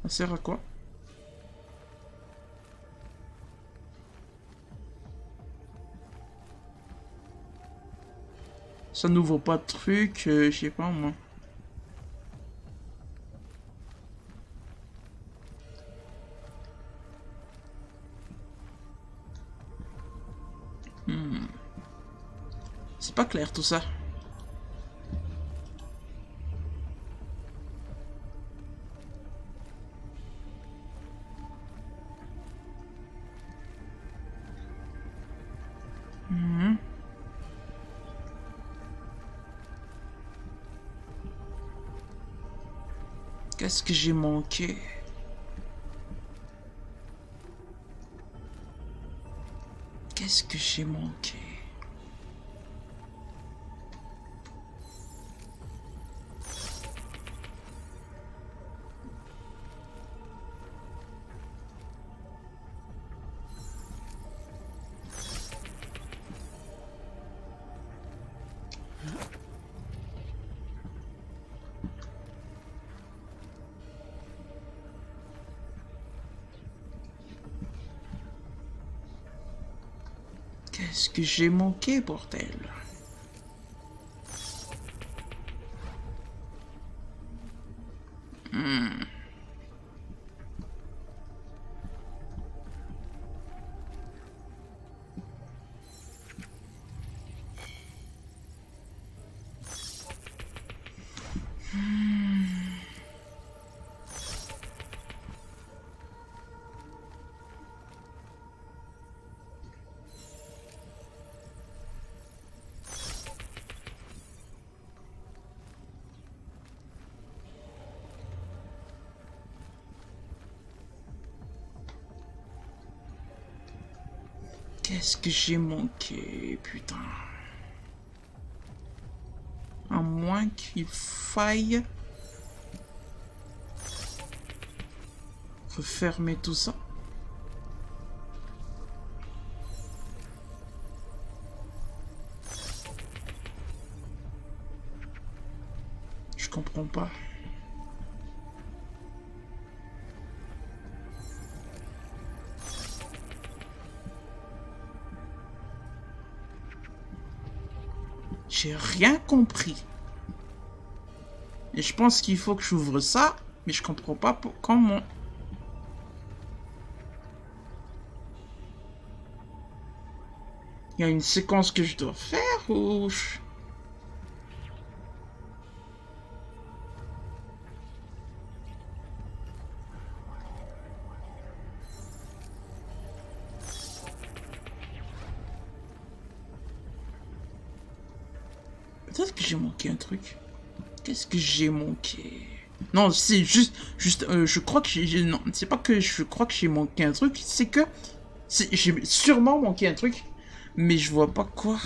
Ça sert à quoi? Ça n'ouvre pas de truc, je sais pas moi. C'est pas clair tout ça. Qu'est-ce que j'ai manqué? Qu'est-ce que j'ai manqué? Qu'est-ce que j'ai manqué, bordel? Qu'est-ce que j'ai manqué, putain. À moins qu'il faille refermer tout ça. Je comprends pas. J'ai rien compris. Et je pense qu'il faut que j'ouvre ça, mais je comprends pas comment. Il y a une séquence que je dois faire ou... Peut-être que j'ai manqué un truc. Qu'est-ce que j'ai manqué? Non, c'est juste, je crois que non, c'est pas que je crois que j'ai manqué un truc, c'est que j'ai sûrement manqué un truc, mais je vois pas quoi.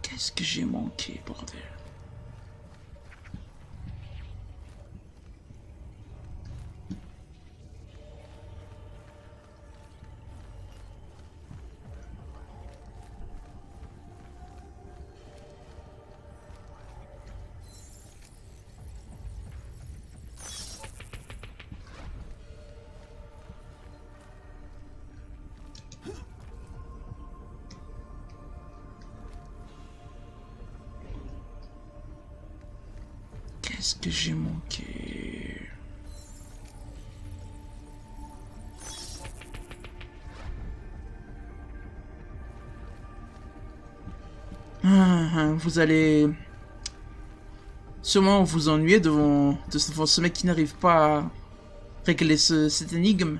Qu'est-ce que j'ai manqué, bordel? Qu'est-ce que j'ai manqué? Vous allez sûrement vous ennuyer devant ce mec qui n'arrive pas à régler cette énigme.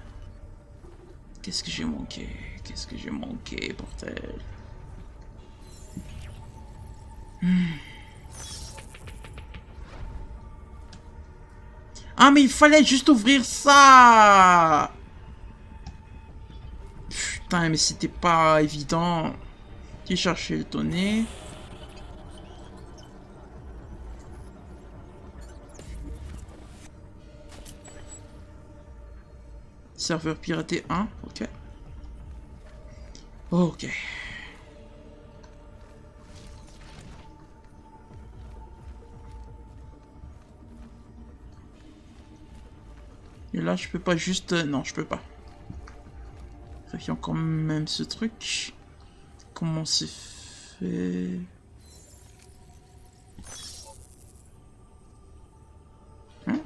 Qu'est-ce que j'ai manqué? Qu'est-ce que j'ai manqué, bordel? Ah, mais il fallait juste ouvrir ça! Putain, mais c'était pas évident. J'ai cherché le tonnet. Serveur piraté 1, ok. Ok. Et là, je peux pas juste... non, je peux pas. Vérifions quand même ce truc. Comment c'est fait? Hein?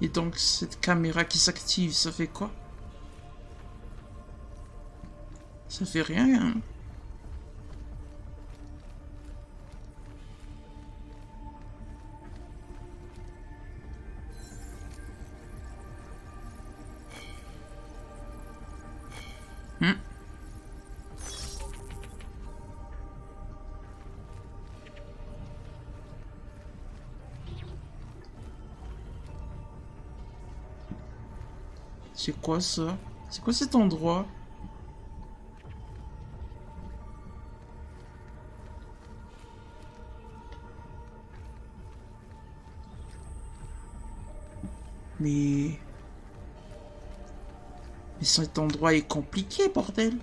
Et donc cette caméra qui s'active, ça fait quoi? Ça fait rien, hein. C'est quoi ça? C'est quoi cet endroit? Mais cet endroit est compliqué, bordel.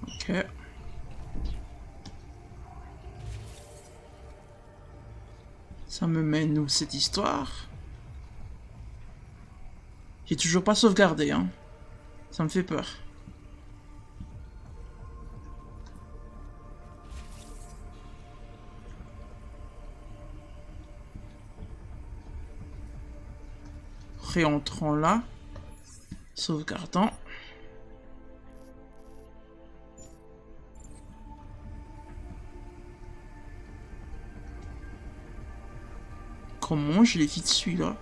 Ok. Ça me mène où cette histoire? J'ai toujours pas sauvegardé, hein. Ça me fait peur. Réentrons là. Sauvegardant. Comment je l'évite celui-là?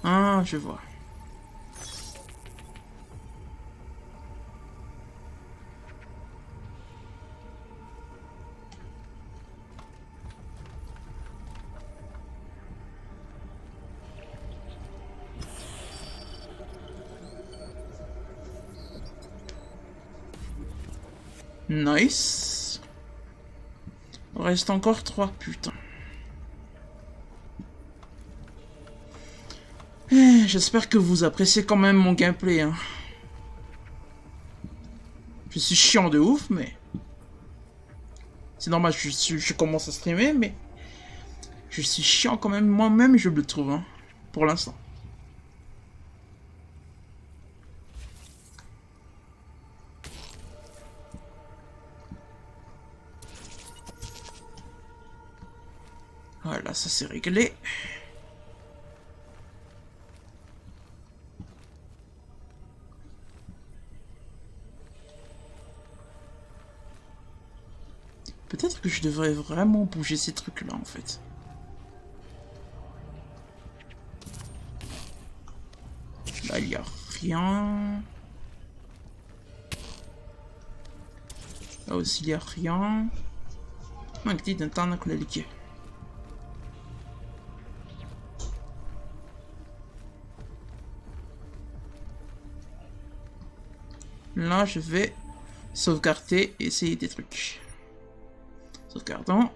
Ah, je vois. Nice. Il reste encore 3, putain. J'espère que vous appréciez quand même mon gameplay, hein. Je suis chiant de ouf, mais... C'est normal, je commence à streamer, mais... Je suis chiant quand même, moi-même, je le trouve, hein. Pour l'instant. Voilà, ça c'est réglé. Peut-être que je devrais vraiment bouger ces trucs-là, en fait. Là, il n'y a rien. Là aussi, il n'y a rien. ما جديد نتاعنا كل اللي كيه. Là, je vais sauvegarder et essayer des trucs. Sauvegardons.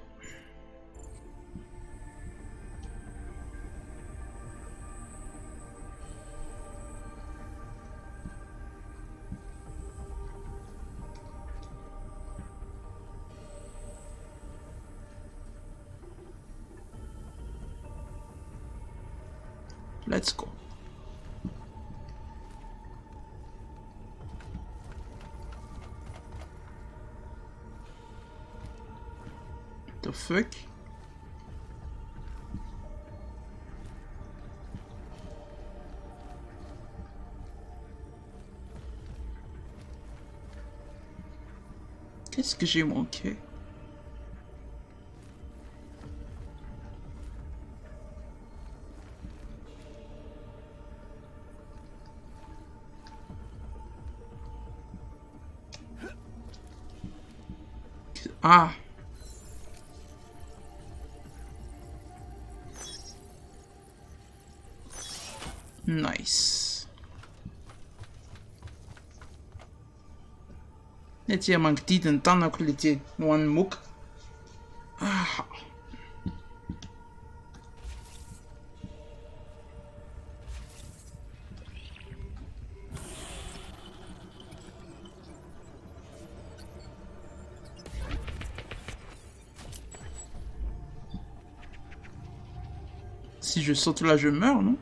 Let's go. The fuck? Qu'est-ce que j'ai manqué? Ah! Nice. Net hier man dit en dan ook liet one moek. Ah. Si je saute là, je meurs, non?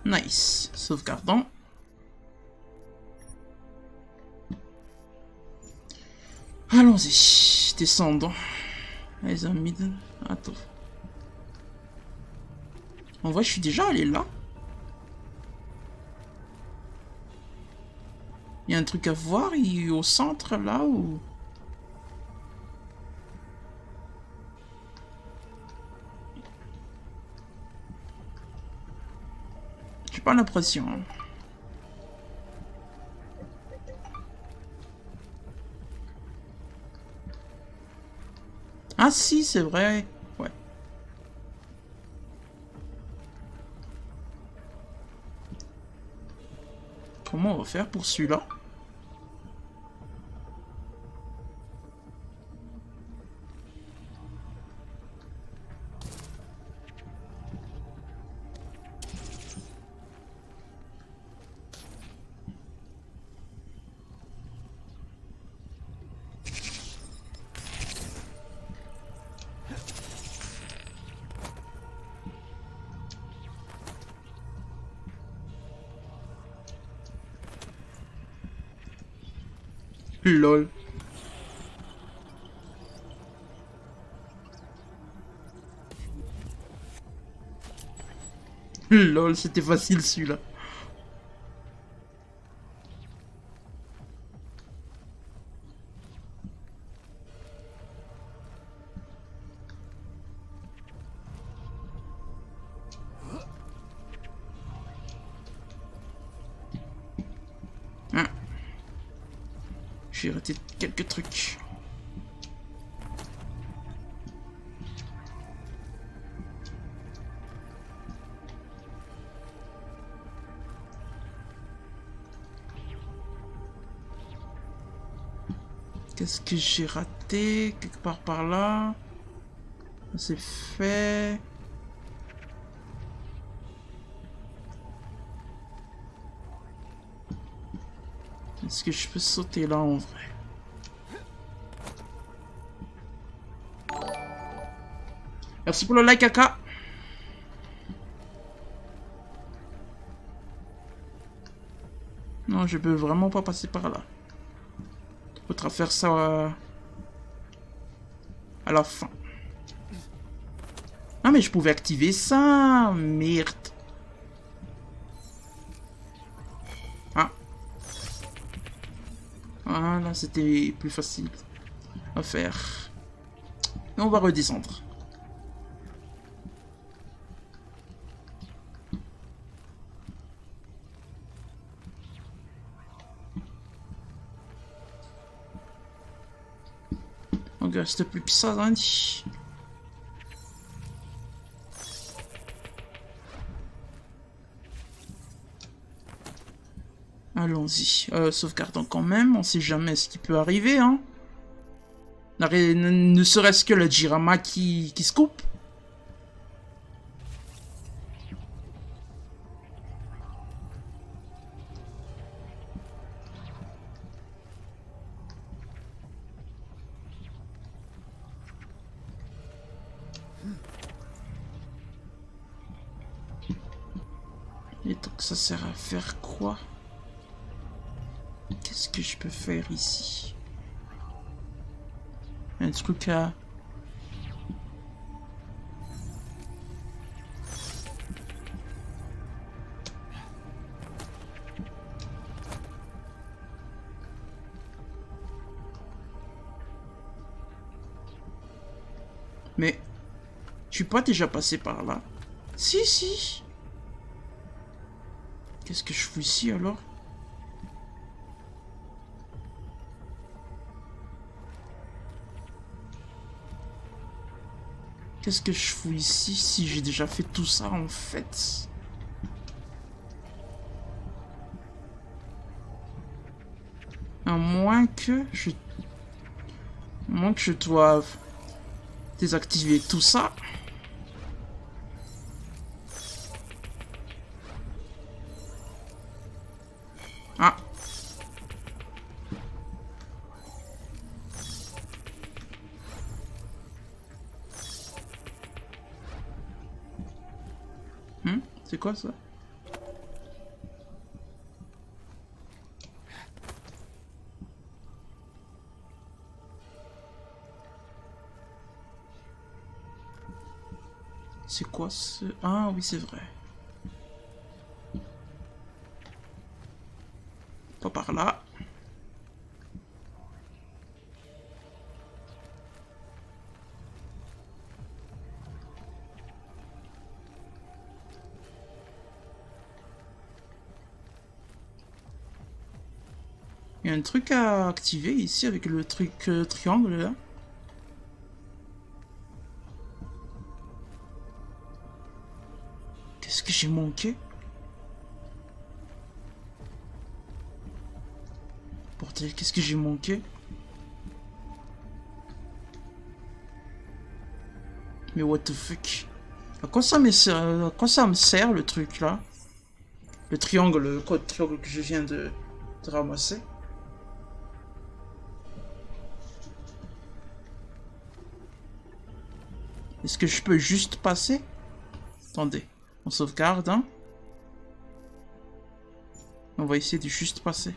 Nice. Sauvegardons. Allons-y. Descendons. Les amis de... Attends. En vrai, je suis déjà allé là. Il y a un truc à voir au centre là ou... pas l'impression. Hein. Ah si, c'est vrai. Ouais. Comment on va faire pour celui-là? Lol. Lol, c'était facile celui-là. Ah. J'ai raté quelques trucs. Qu'est-ce que j'ai raté? Quelque part par là. C'est fait. Est-ce que je peux sauter là en vrai? Merci pour le like, Kaka. Non, je peux vraiment pas passer par là. Faudra faire ça à la fin. Ah, mais je pouvais activer ça. Merde. Ah. Ah, là, c'était plus facile à faire. Et on va redescendre. On reste plus que ça, hein. Allons-y. Sauvegardons quand même. On sait jamais ce qui peut arriver, hein. Ne serait-ce que le Jirama qui se coupe. Et donc ça sert à faire quoi? Qu'est-ce que je peux faire ici? Un truc à... Mais... je suis pas déjà passé par là. Si, si. Qu'est-ce que je fous ici alors? Qu'est-ce que je fous ici si j'ai déjà fait tout ça en fait? À moins que je... À moins que je doive désactiver tout ça. Ah. C'est quoi ça? C'est quoi ce... Ah oui, c'est vrai. Pas par là. Il y a un truc à activer ici avec le truc triangle là. Qu'est-ce que j'ai manqué? Bordel, qu'est-ce que j'ai manqué? Mais what the fuck? À quoi ça me sert le truc là? Le triangle, le code triangle que je viens de ramasser. Est-ce que je peux juste passer? Attendez, on sauvegarde, hein? On va essayer de juste passer.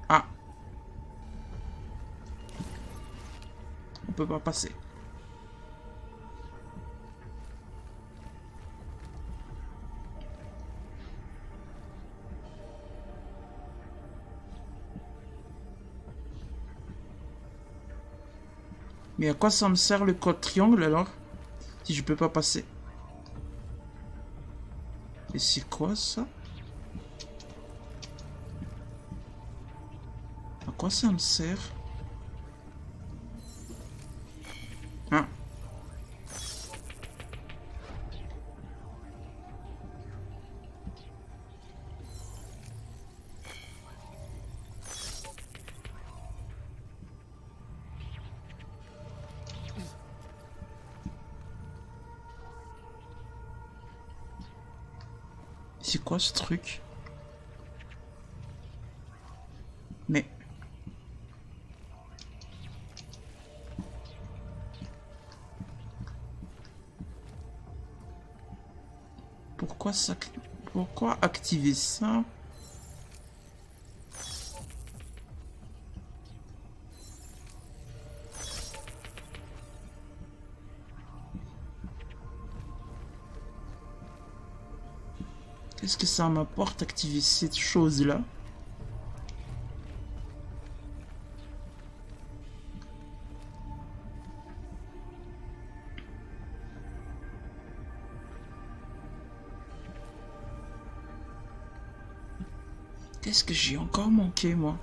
Ah. On peut pas passer. Mais à quoi ça me sert le code triangle alors? Si je peux pas passer. Et c'est quoi ça? À quoi ça me sert? Ah. C'est quoi ce truc? Mais... Pourquoi ça... Pourquoi activer ça? Qu'est-ce que ça m'apporte activer cette chose-là? Qu'est-ce que j'ai encore manqué, moi?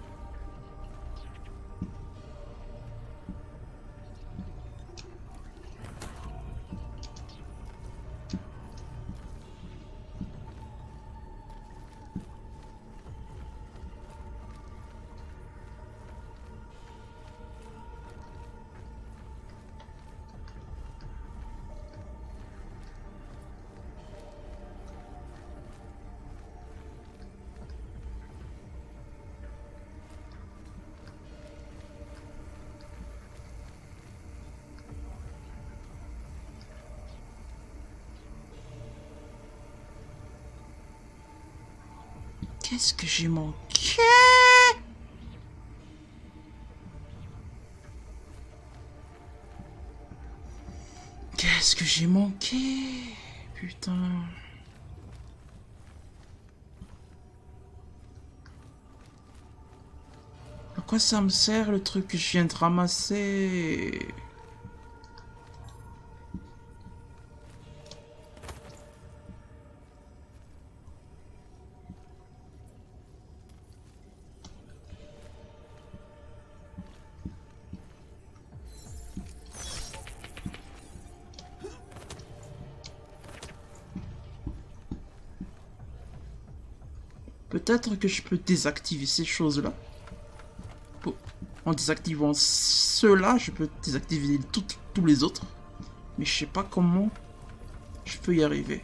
Qu'est-ce que j'ai manqué? Qu'est-ce que j'ai manqué? Putain. À quoi ça me sert le truc que je viens de ramasser? Peut-être que je peux désactiver ces choses-là. En désactivant ceux-là, je peux désactiver tous les autres. Mais je sais pas comment je peux y arriver.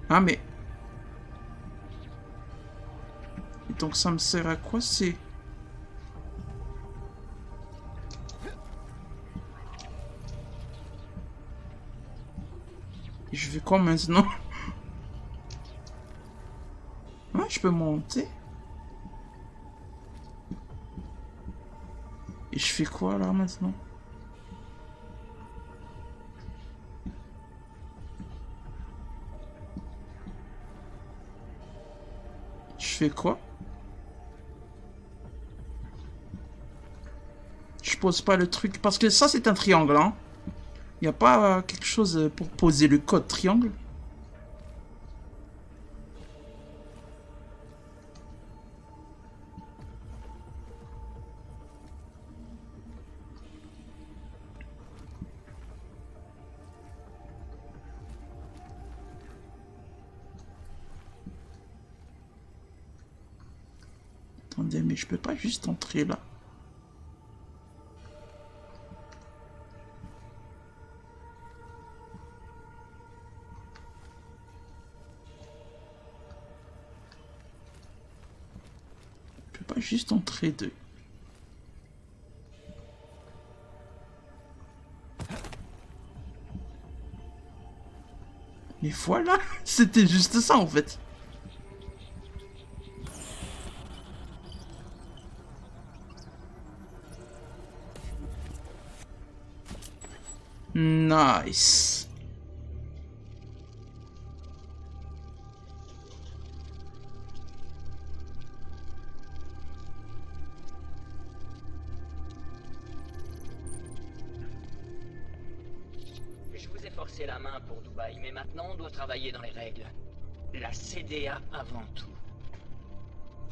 Ah mais... Et donc ça me sert à quoi? C'est... Je fais quoi maintenant? Ouais, je peux monter. Et je fais quoi là maintenant? Je fais quoi? Je pose pas le truc parce que ça c'est un triangle, hein. Y a pas quelque chose pour poser le code triangle? Attendez, mais je peux pas juste entrer là. Je peux pas juste entrer de... Mais voilà, c'était juste ça en fait. Nice. Je vous ai forcé la main pour Dubaï, mais maintenant on doit travailler dans les règles. La CDA avant tout.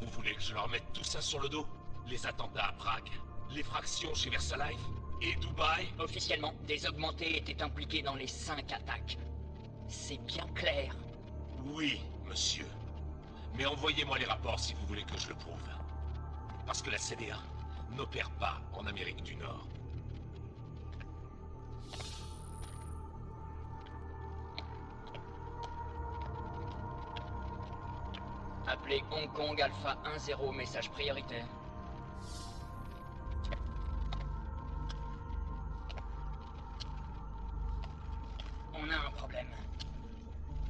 Vous voulez que je leur mette tout ça sur le dos? Les attentats à Prague, l'effraction chez VersaLife et Dubaï? Officiellement, des augmentés étaient impliqués dans les 5 attaques. C'est bien clair. Oui, monsieur. Mais envoyez-moi les rapports si vous voulez que je le prouve. Parce que la CDA n'opère pas en Amérique du Nord. Appelez Hong Kong Alpha 10, message prioritaire. On a un problème.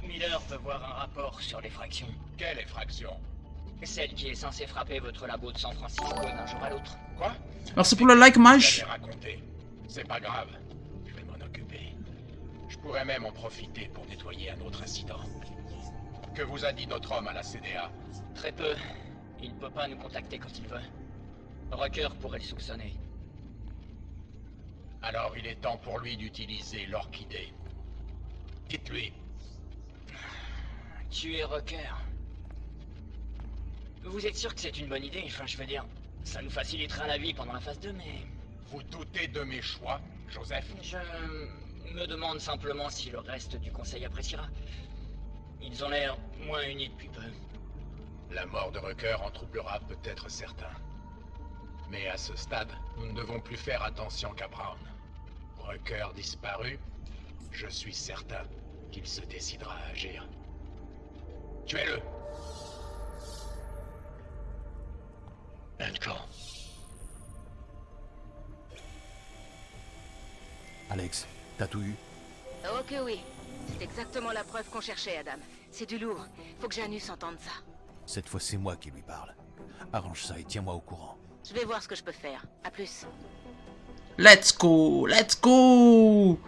Miller veut voir un rapport sur l'effraction. Quelle effraction? Celle qui est censée frapper votre labo de San Francisco d'un jour à l'autre. Quoi? Alors c'est pour le like match. Raconté. C'est pas grave. Je vais m'en occuper. Je pourrais même en profiter pour nettoyer un autre incident. Que vous a dit notre homme à la CDA? Très peu. Il ne peut pas nous contacter quand il veut. Rucker pourrait le soupçonner. Alors il est temps pour lui d'utiliser l'orchidée. Dites-lui. Tuer Rucker. Vous êtes sûr que c'est une bonne idée? Enfin, je veux dire, ça nous facilitera la vie pendant la phase 2, mais... Vous doutez de mes choix, Joseph? Je me demande simplement si le reste du conseil appréciera. Ils ont l'air moins unis depuis peu. La mort de Rucker en troublera peut-être certains. Mais à ce stade, nous ne devons plus faire attention qu'à Brown. Rucker disparu, je suis certain qu'il se décidera à agir. Tuez-le! Encore. Alex, t'as tout eu? Oh que oui. C'est exactement la preuve qu'on cherchait, Adam. C'est du lourd. Faut que Janus entende ça. Cette fois, c'est moi qui lui parle. Arrange ça et tiens-moi au courant. Je vais voir ce que je peux faire. À plus. Let's go, let's go.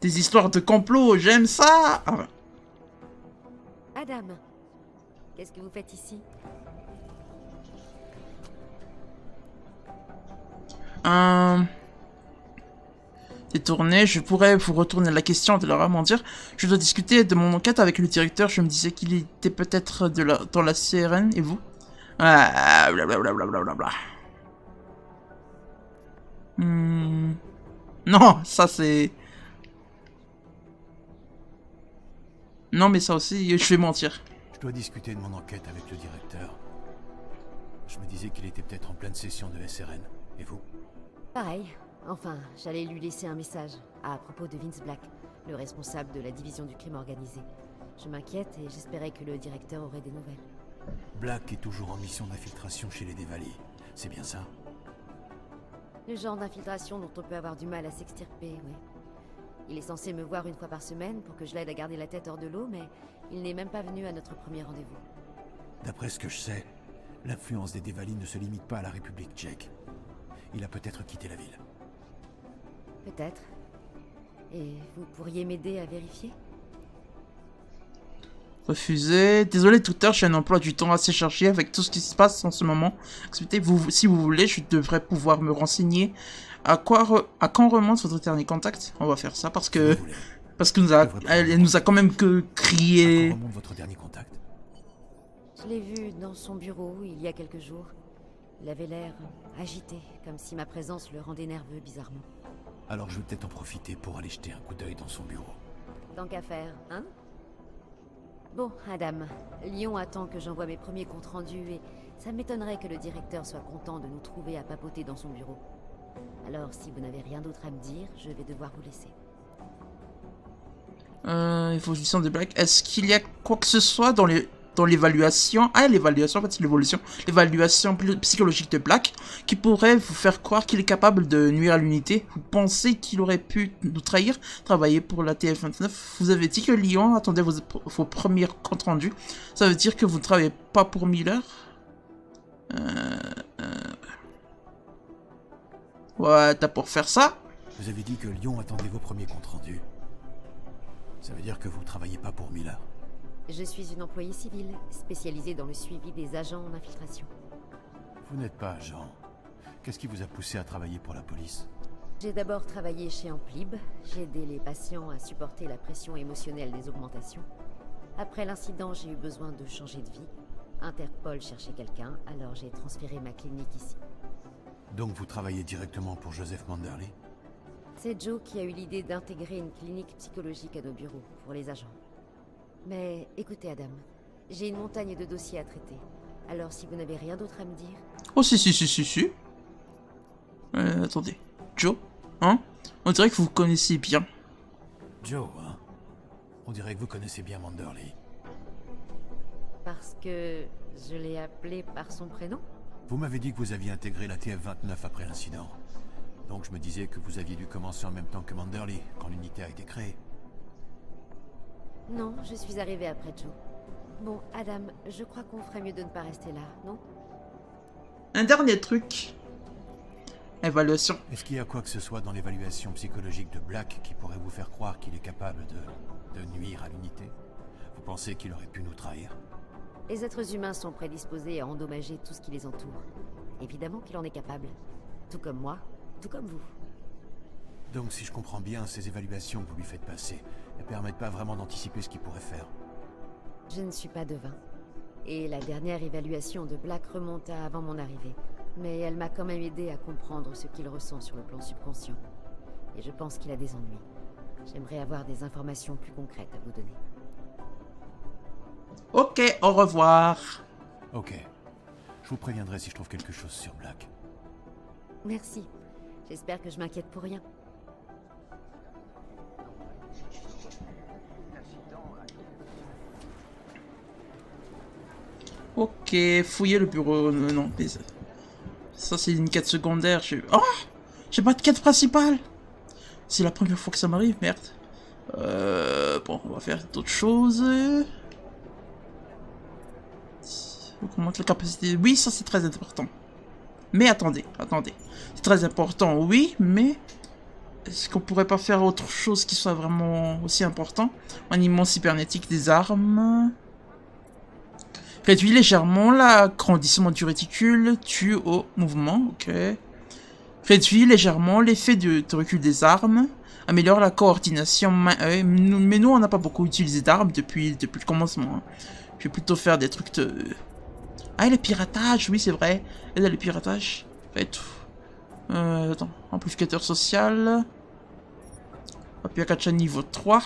Des histoires de complot, j'aime ça. Ah ouais. Adam, qu'est-ce que vous faites ici? Détourné, je pourrais vous retourner la question de leur amant dire. Je dois discuter de mon enquête avec le directeur. Je me disais qu'il était peut-être dans la CRN. Et vous? Ah, blablabla. Non, ça c'est... Non, mais ça aussi, je vais mentir. Je dois discuter de mon enquête avec le directeur. Je me disais qu'il était peut-être en pleine session de SRN. Et vous? Pareil. Enfin, j'allais lui laisser un message à propos de Vince Black, le responsable de la division du crime organisé. Je m'inquiète et j'espérais que le directeur aurait des nouvelles. Black est toujours en mission d'infiltration chez les Devali. C'est bien ça? Le genre d'infiltration dont on peut avoir du mal à s'extirper, oui. Il est censé me voir une fois par semaine pour que je l'aide à garder la tête hors de l'eau, mais il n'est même pas venu à notre premier rendez-vous. D'après ce que je sais, l'influence des Devali ne se limite pas à la République tchèque. Il a peut-être quitté la ville. Peut-être. Et vous pourriez m'aider à vérifier? Refusé. Désolé, docteur, j'ai un emploi du temps assez chargé avec tout ce qui se passe en ce moment. Acceptez, si vous voulez, je devrais pouvoir me renseigner. À quand remonte votre dernier contact? On va faire ça parce que elle nous a quand même que crié. À quand remonte votre dernier contact? Je l'ai vu dans son bureau il y a quelques jours. Il avait l'air agité, comme si ma présence le rendait nerveux bizarrement. Alors je vais peut-être en profiter pour aller jeter un coup d'œil dans son bureau. Tant qu'à faire, hein? Bon, Adam, Lyon attend que j'envoie mes premiers comptes rendus et ça m'étonnerait que le directeur soit content de nous trouver à papoter dans son bureau. Alors, si vous n'avez rien d'autre à me dire, je vais devoir vous laisser. Évolution des blagues. Est-ce qu'il y a quoi que ce soit dans l'évaluation, l'évaluation, en fait, c'est l'évolution, l'évaluation psychologique de Black, qui pourrait vous faire croire qu'il est capable de nuire à l'unité? Vous pensez qu'il aurait pu nous trahir, travailler pour la TF-29? Vous avez dit que Lyon attendait vos premiers comptes rendus. Ça veut dire que vous ne travaillez pas pour Miller? Ouais, t'as pour faire ça? Vous avez dit que Lyon attendait vos premiers comptes rendus. Ça veut dire que vous ne travaillez pas pour Miller. Je suis une employée civile, spécialisée dans le suivi des agents en infiltration. Vous n'êtes pas agent. Qu'est-ce qui vous a poussé à travailler pour la police? J'ai d'abord travaillé chez Amplib. J'ai aidé les patients à supporter la pression émotionnelle des augmentations. Après l'incident, j'ai eu besoin de changer de vie. Interpol cherchait quelqu'un, alors j'ai transféré ma clinique ici. Donc vous travaillez directement pour Joseph Manderley? C'est Joe qui a eu l'idée d'intégrer une clinique psychologique à nos bureaux, pour les agents. Mais écoutez Adam, j'ai une montagne de dossiers à traiter. Alors si vous n'avez rien d'autre à me dire... Oh si. Attendez. Joe? Hein? On dirait que vous connaissez bien. Joe, hein? On dirait que vous connaissez bien Manderley. Parce que je l'ai appelé par son prénom? Vous m'avez dit que vous aviez intégré la TF-29 après l'incident. Donc je me disais que vous aviez dû commencer en même temps que Manderley, quand l'unité a été créée. Non, je suis arrivée après Joe. Bon, Adam, je crois qu'on ferait mieux de ne pas rester là, non? Un dernier truc. Évaluation. Est-ce qu'il y a quoi que ce soit dans l'évaluation psychologique de Black qui pourrait vous faire croire qu'il est capable de nuire à l'unité? Vous pensez qu'il aurait pu nous trahir? Les êtres humains sont prédisposés à endommager tout ce qui les entoure. Évidemment qu'il en est capable. Tout comme moi, tout comme vous. Donc si je comprends bien, ces évaluations que vous lui faites passer ne permettent pas vraiment d'anticiper ce qu'il pourrait faire. Je ne suis pas devin. Et la dernière évaluation de Black remonte à avant mon arrivée. Mais elle m'a quand même aidé à comprendre ce qu'il ressent sur le plan subconscient. Et je pense qu'il a des ennuis. J'aimerais avoir des informations plus concrètes à vous donner. Ok, au revoir. Ok. Je vous préviendrai si je trouve quelque chose sur Black. Merci. J'espère que je m'inquiète pour rien. Ok, fouiller le bureau. Non, mais ça c'est une quête secondaire. Oh, j'ai pas de quête principale. C'est la première fois que ça m'arrive, merde. Bon, on va faire d'autres choses. Augmente la capacité. Oui, ça c'est très important. Mais attendez. C'est très important, oui, mais est-ce qu'on pourrait pas faire autre chose qui soit vraiment aussi important? Maniement cybernétique des armes. Réduit légèrement l'agrandissement du réticule, tue au mouvement, ok. Réduit légèrement l'effet de recul des armes. Améliore la coordination main-œil. Mais nous, on n'a pas beaucoup utilisé d'armes depuis le commencement. Hein. Je vais plutôt faire des trucs de... Ah, et le piratage, oui, c'est vrai. Aide à le piratage. Et tout. Attends, amplificateur social. Appui à Kacha niveau 3.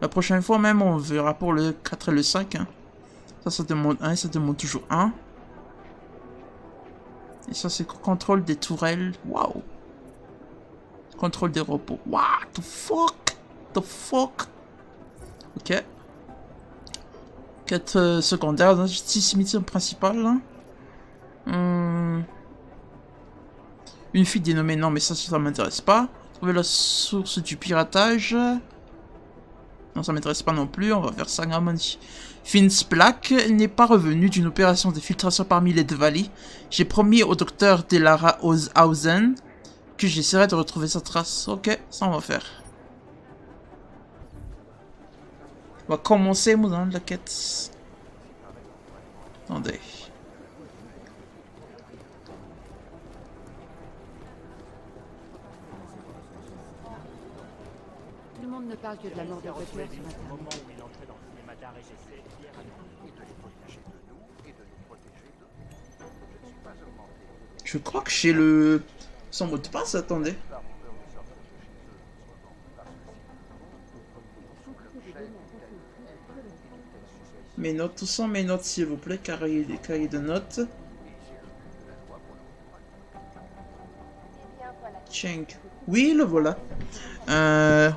La prochaine fois même, on verra pour le 4 et le 5. Hein. Ça demande 1 et ça demande toujours 1. Et ça, c'est contrôle des tourelles. Waouh. Contrôle des robots. What the fuck? The fuck? Ok. Quête secondaire. Justice mission principale. Une fuite dénommée. Non, mais ça m'intéresse pas. Trouver la source du piratage. Non, ça m'intéresse pas non plus. On va faire ça. Vince Black n'est pas revenu d'une opération de filtration parmi les Devali. J'ai promis au docteur Delara Hausen Que j'essaierai de retrouver sa trace. Ok, ça on va faire. On va commencer, moi, dans la quête. Attendez. Tout le monde ne parle que de la mort de Butler sur Internet. Je crois que j'ai le... son mot de passe, attendez. Mes notes, tout ça, mes notes s'il vous plaît, cahier de notes. Cheng. Oui, le voilà.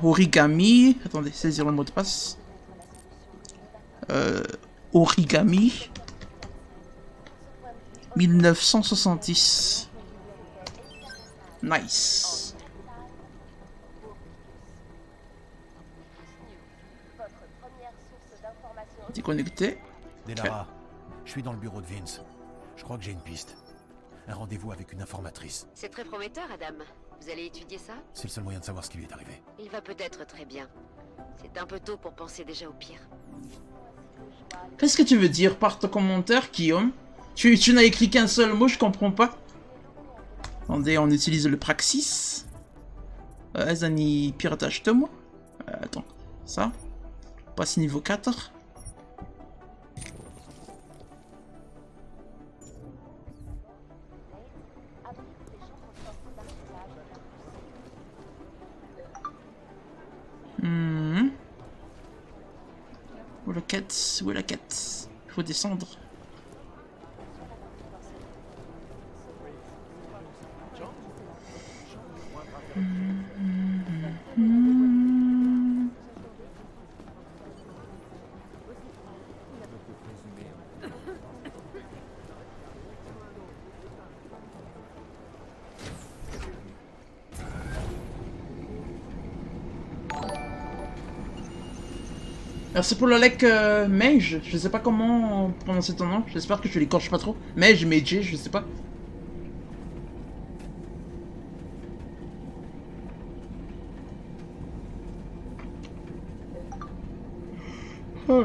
Origami. Attendez, saisir le mot de passe. Origami. 1970. Nice. Déconnecté. Delara, je suis dans le bureau de Vince. Je crois que j'ai une piste. Un rendez-vous avec une informatrice. C'est très prometteur, Adam. Vous allez étudier ça? C'est le seul moyen de savoir ce qui lui est arrivé. Il va peut-être très bien. C'est un peu tôt pour penser déjà au pire. Qu'est-ce que tu veux dire par ton commentaire, Guillaume? Tu n'as écrit qu'un seul mot, je comprends pas. Attendez, on utilise le Praxis. Zani piratage de moi. Attends, ça. Passe niveau 4. Où est la quête? Où est la quête? Il faut descendre. Merci pour le like Mage, je sais pas comment prononcer ton nom, j'espère que je l'écorche pas trop. Mage, je sais pas. Oh.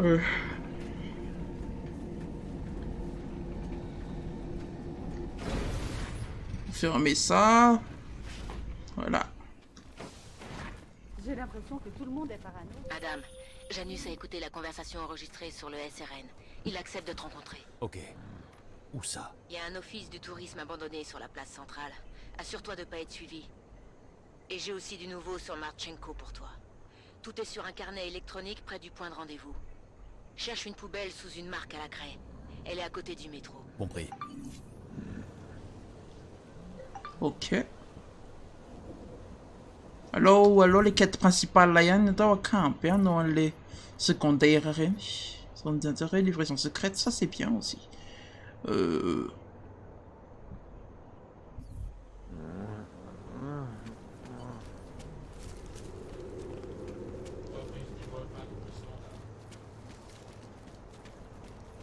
Fermer ça. Voilà. J'ai l'impression que tout le monde est parano. Adam, Janus a écouté la conversation enregistrée sur le SRN. Il accepte de te rencontrer. Ok. Où ça? Il y a un office du tourisme abandonné sur la place centrale. Assure-toi de pas être suivi. Et j'ai aussi du nouveau sur Marchenko pour toi. Tout est sur un carnet électronique près du point de rendez-vous. Cherche une poubelle sous une marque à la craie. Elle est à côté du métro. Compris. Ok. Alors les quêtes principales là, il y a un camper dans les secondaires. Zone d'intérêt, livraison secrète, ça c'est bien aussi.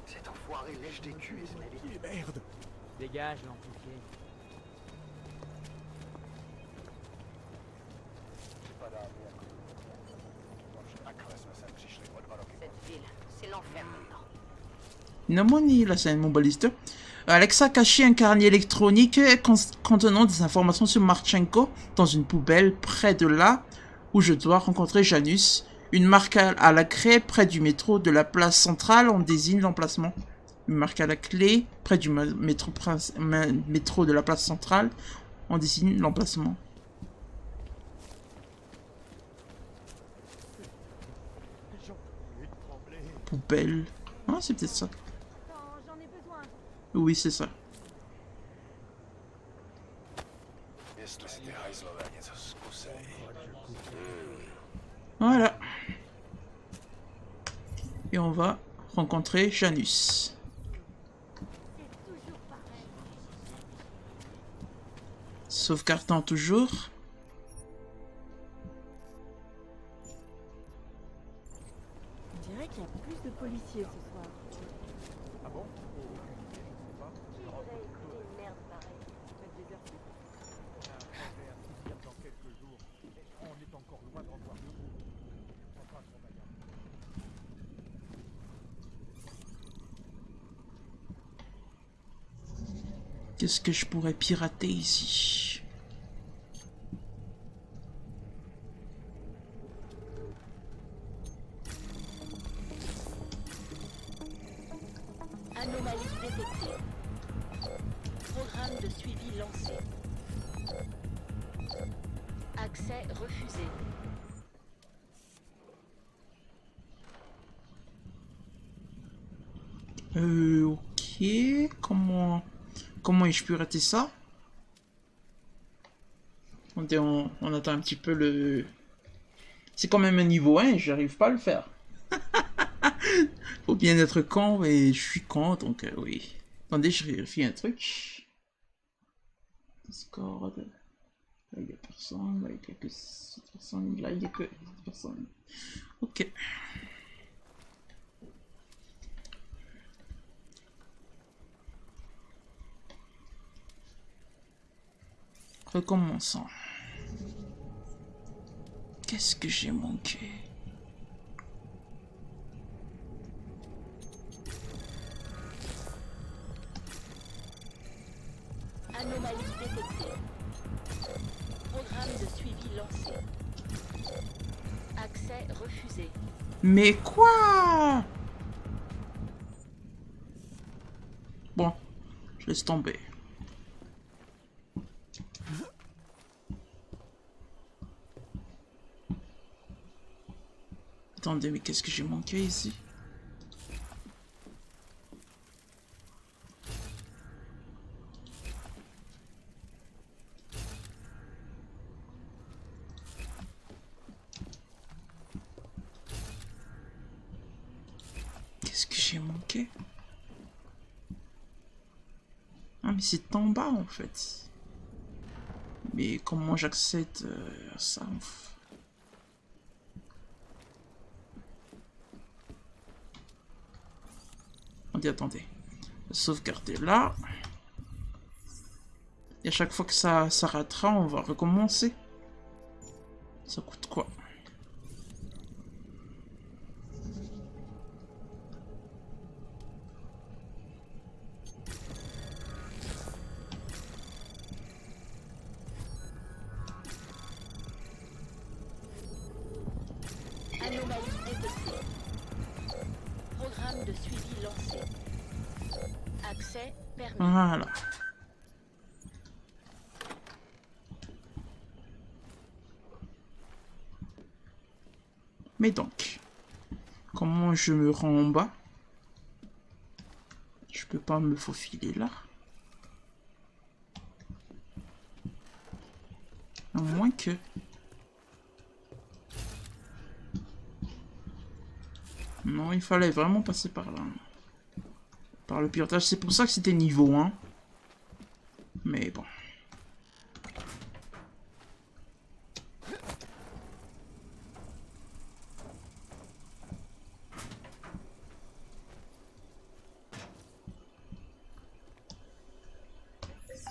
Cet enfoiré lèche des culs et Merde. Dégage, l'amplifié. Cette ville, c'est l'enfer maintenant. Namoni, là c'est mon baliste. Alexa a caché un carnet électronique contenant des informations sur Marchenko dans une poubelle près de là où je dois rencontrer Janus. Une marque à la craie près du métro de la place centrale, on désigne l'emplacement. Une marque à la clé près du métro de la place centrale, on désigne l'emplacement. Poubelle. Ah, c'est peut-être ça. Oui, c'est ça. Voilà. Et on va rencontrer Janus. Sauvegardant toujours. On dirait qu'il y a plus de policiers ce soir. Ah bon? Qu'est-ce que je pourrais pirater ici? Anomalie détectée. Programme de suivi lancé. Accès refusé. Ok. Comment ai-je pu rater ça? On attend un petit peu le... C'est quand même un niveau 1 et j'arrive pas à le faire. Faut bien être con et je suis con, donc oui. Attendez, je vérifie un truc. Discord. Là, il y a personne. Là, il y a que 6 personnes. Là, il y a que 10 personnes. Ok. Recommençons. Qu'est-ce que j'ai manqué? Anomalie détectée. Programme de suivi lancé. Accès refusé. Mais quoi? Bon, je laisse tomber. Attendez, mais qu'est-ce que j'ai manqué ici? Qu'est-ce que j'ai manqué? Ah, mais c'est en bas en fait. Mais comment j'accède à ça en fait? Attendez. Sauvegarder là. Et à chaque fois que ça s'arrêtera, on va recommencer. Ça coûte quoi? Anomalie détectée. Programme de suivi lancé. Accès permis. Voilà. Mais donc, comment je me rends en bas? Je peux pas me faufiler là. À moins que... Non, il fallait vraiment passer par là. Par le piratage. C'est pour ça que c'était niveau 1. Mais bon.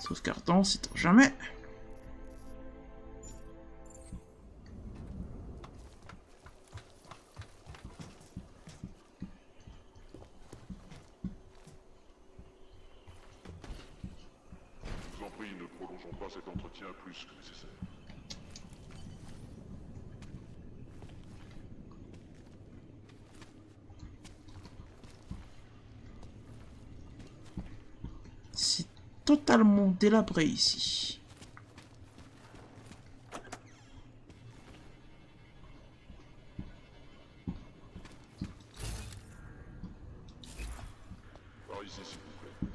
Sauvegardons, c'est jamais. Je vous en prie, ne prolongeons pas cet entretien plus que nécessaire. C'est totalement délabré ici. Par ici, s'il vous plaît.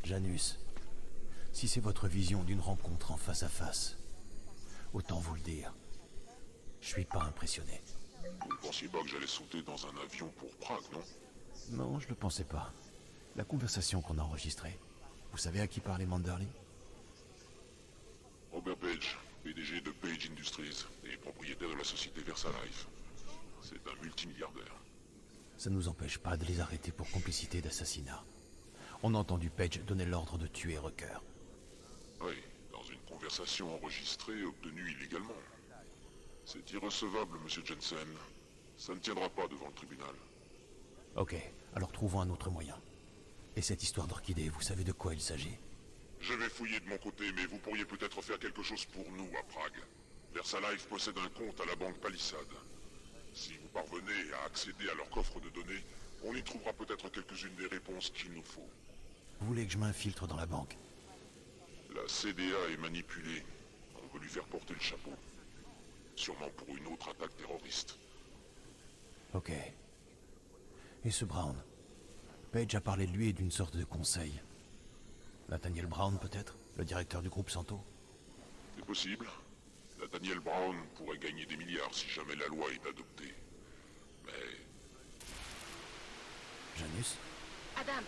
Janus, si c'est votre vision d'une rencontre en face à face, autant vous le dire, je suis pas impressionné. Vous ne pensiez pas que j'allais sauter dans un avion pour Prague, non? Non, je le pensais pas. La conversation qu'on a enregistrée, vous savez à qui parlait Manderly? Robert Page, PDG de Page Industries et propriétaire de la société VersaLife. C'est un multimilliardaire. Ça nous empêche pas de les arrêter pour complicité d'assassinat. On a entendu Page donner l'ordre de tuer Rucker. Oui, dans une conversation enregistrée obtenue illégalement. C'est irrecevable, monsieur Jensen. Ça ne tiendra pas devant le tribunal. Ok, alors trouvons un autre moyen. Et cette histoire d'orchidée, vous savez de quoi il s'agit? Je vais fouiller de mon côté, mais vous pourriez peut-être faire quelque chose pour nous à Prague. VersaLife possède un compte à la banque Palisade. Si vous parvenez à accéder à leur coffre de données, on y trouvera peut-être quelques-unes des réponses qu'il nous faut. Vous voulez que je m'infiltre dans la banque? La CDA est manipulée. On veut lui faire porter le chapeau. Sûrement pour une autre attaque terroriste. Ok. Et ce Brown? Page a parlé de lui et d'une sorte de conseil. Nathaniel Brown, peut-être? Le directeur du groupe Santo? C'est possible. Nathaniel Brown pourrait gagner des milliards si jamais la loi est adoptée. Mais... Janus? Adam,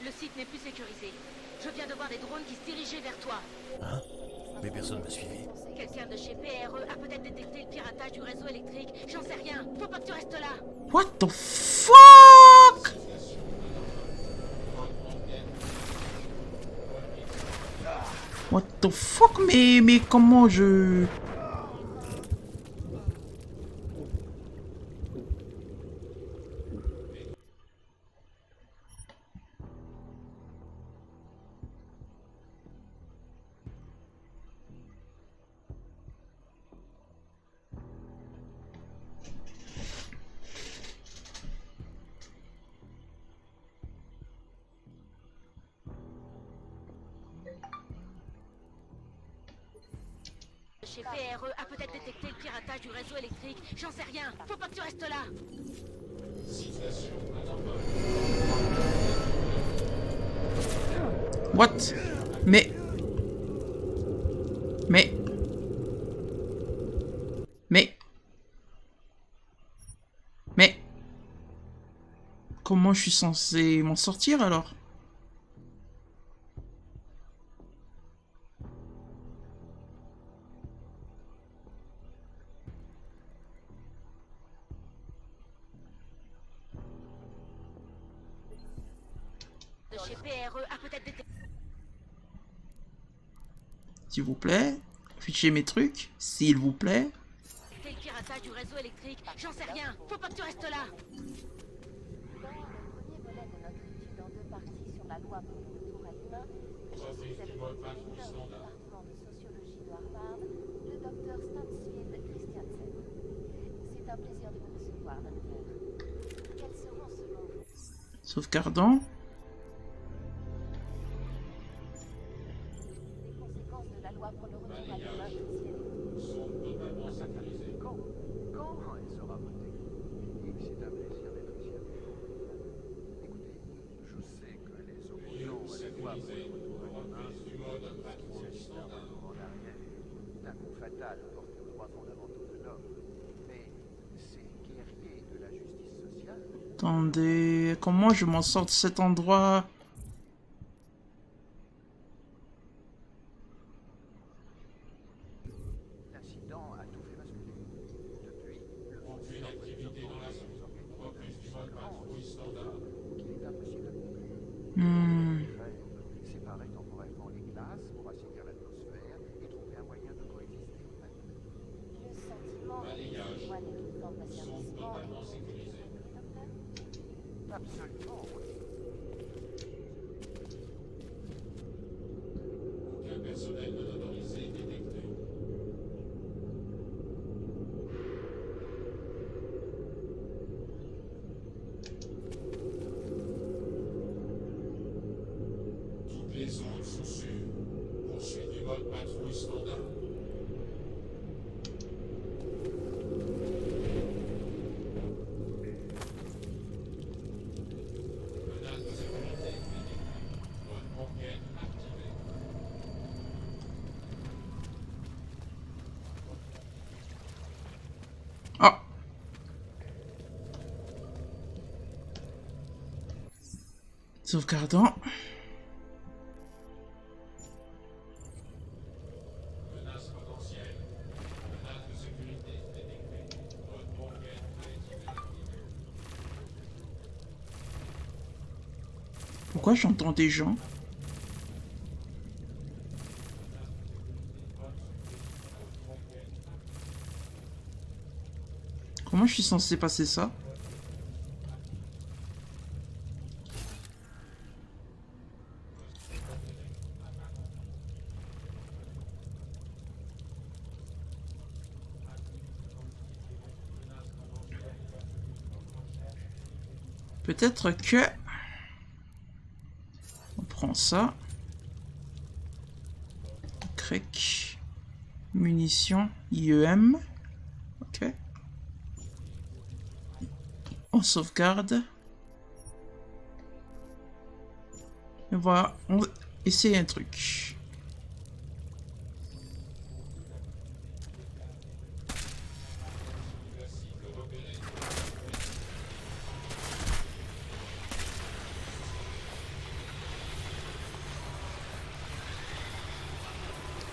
le site n'est plus sécurisé. Je viens de voir des drones qui se dirigeaient vers toi. Hein? Mais personne m'a suivi. Quelqu'un de chez PRE a peut-être détecté le piratage du réseau électrique. J'en sais rien. Faut pas que tu restes là. What the fuck? What the fuck? Mais comment je... Chez PRE a peut-être détecté le piratage du réseau électrique. J'en sais rien. Faut pas que tu restes là. What? Mais... Comment je suis censé m'en sortir alors? De chez PRE a peut-être détecté... S'il vous plaît, affichez mes trucs, s'il vous plaît. le piratage du réseau électrique. J'en sais rien. Faut pas que tu restes là. Dans deux parties sur la loi pour le retour à l'humain, je suis avec le directeur du département de sociologie de Harvard, le docteur Stansfield Christiansen. C'est un plaisir de vous recevoir, docteur. Quelles seront selon vous Sauvegardant. les conséquences de la loi pour le retour à l'humain si elle sont totalement sacralisées. Quand elle sera votée? C'est un plaisir d'être ici avec vous. Écoutez, je sais que les opposants à la loi pour le retour à l'humain, il s'agit d'un retour en arrière, d'un coup fatal porté aux droits fondamentaux de l'homme. Mais ces guerriers de la justice sociale... Attendez, comment je m'en sors de cet endroit? L'incident a tout fait basculer. Depuis, le aucune activité dans la zone. Refuse du mode patrouille standard. Qu'il est impossible à conclure. Séparer temporairement les classes pour assainir l'atmosphère et trouver un moyen de coexister. le sentiment est loin d'une forme d'asservissement et sécurisé, docteur? Absolument, oui. Aucun personnel non autorisé détecté. Toutes les zones sont sûres. Poursuite du mode patrouille standard. Menace de sécurité critique. Mode enquête activé. Ah. Sauvegardant. Menace potentielle. Menace de sécurité détectée. Mode enquête activé. Pourquoi j'entends des gens? Comment Comment je suis censé passer ça? Peut-être que... On prend ça. Crack. Munitions. IEM. Ok. On sauvegarde. Et voilà. On va essayer un truc.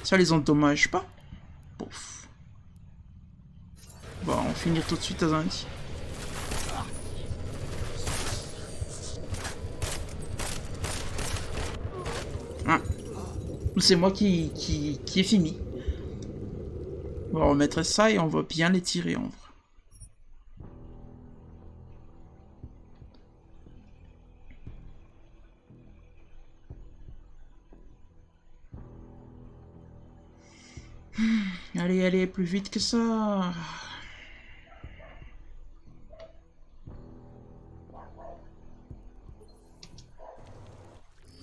Ça les endommage pas. Pouf. Bon, on va finir tout de suite à Zandi. Ah. C'est moi qui ai fini. On va remettre ça et on va bien les tirer en vrai. Allez, allez, plus vite que ça.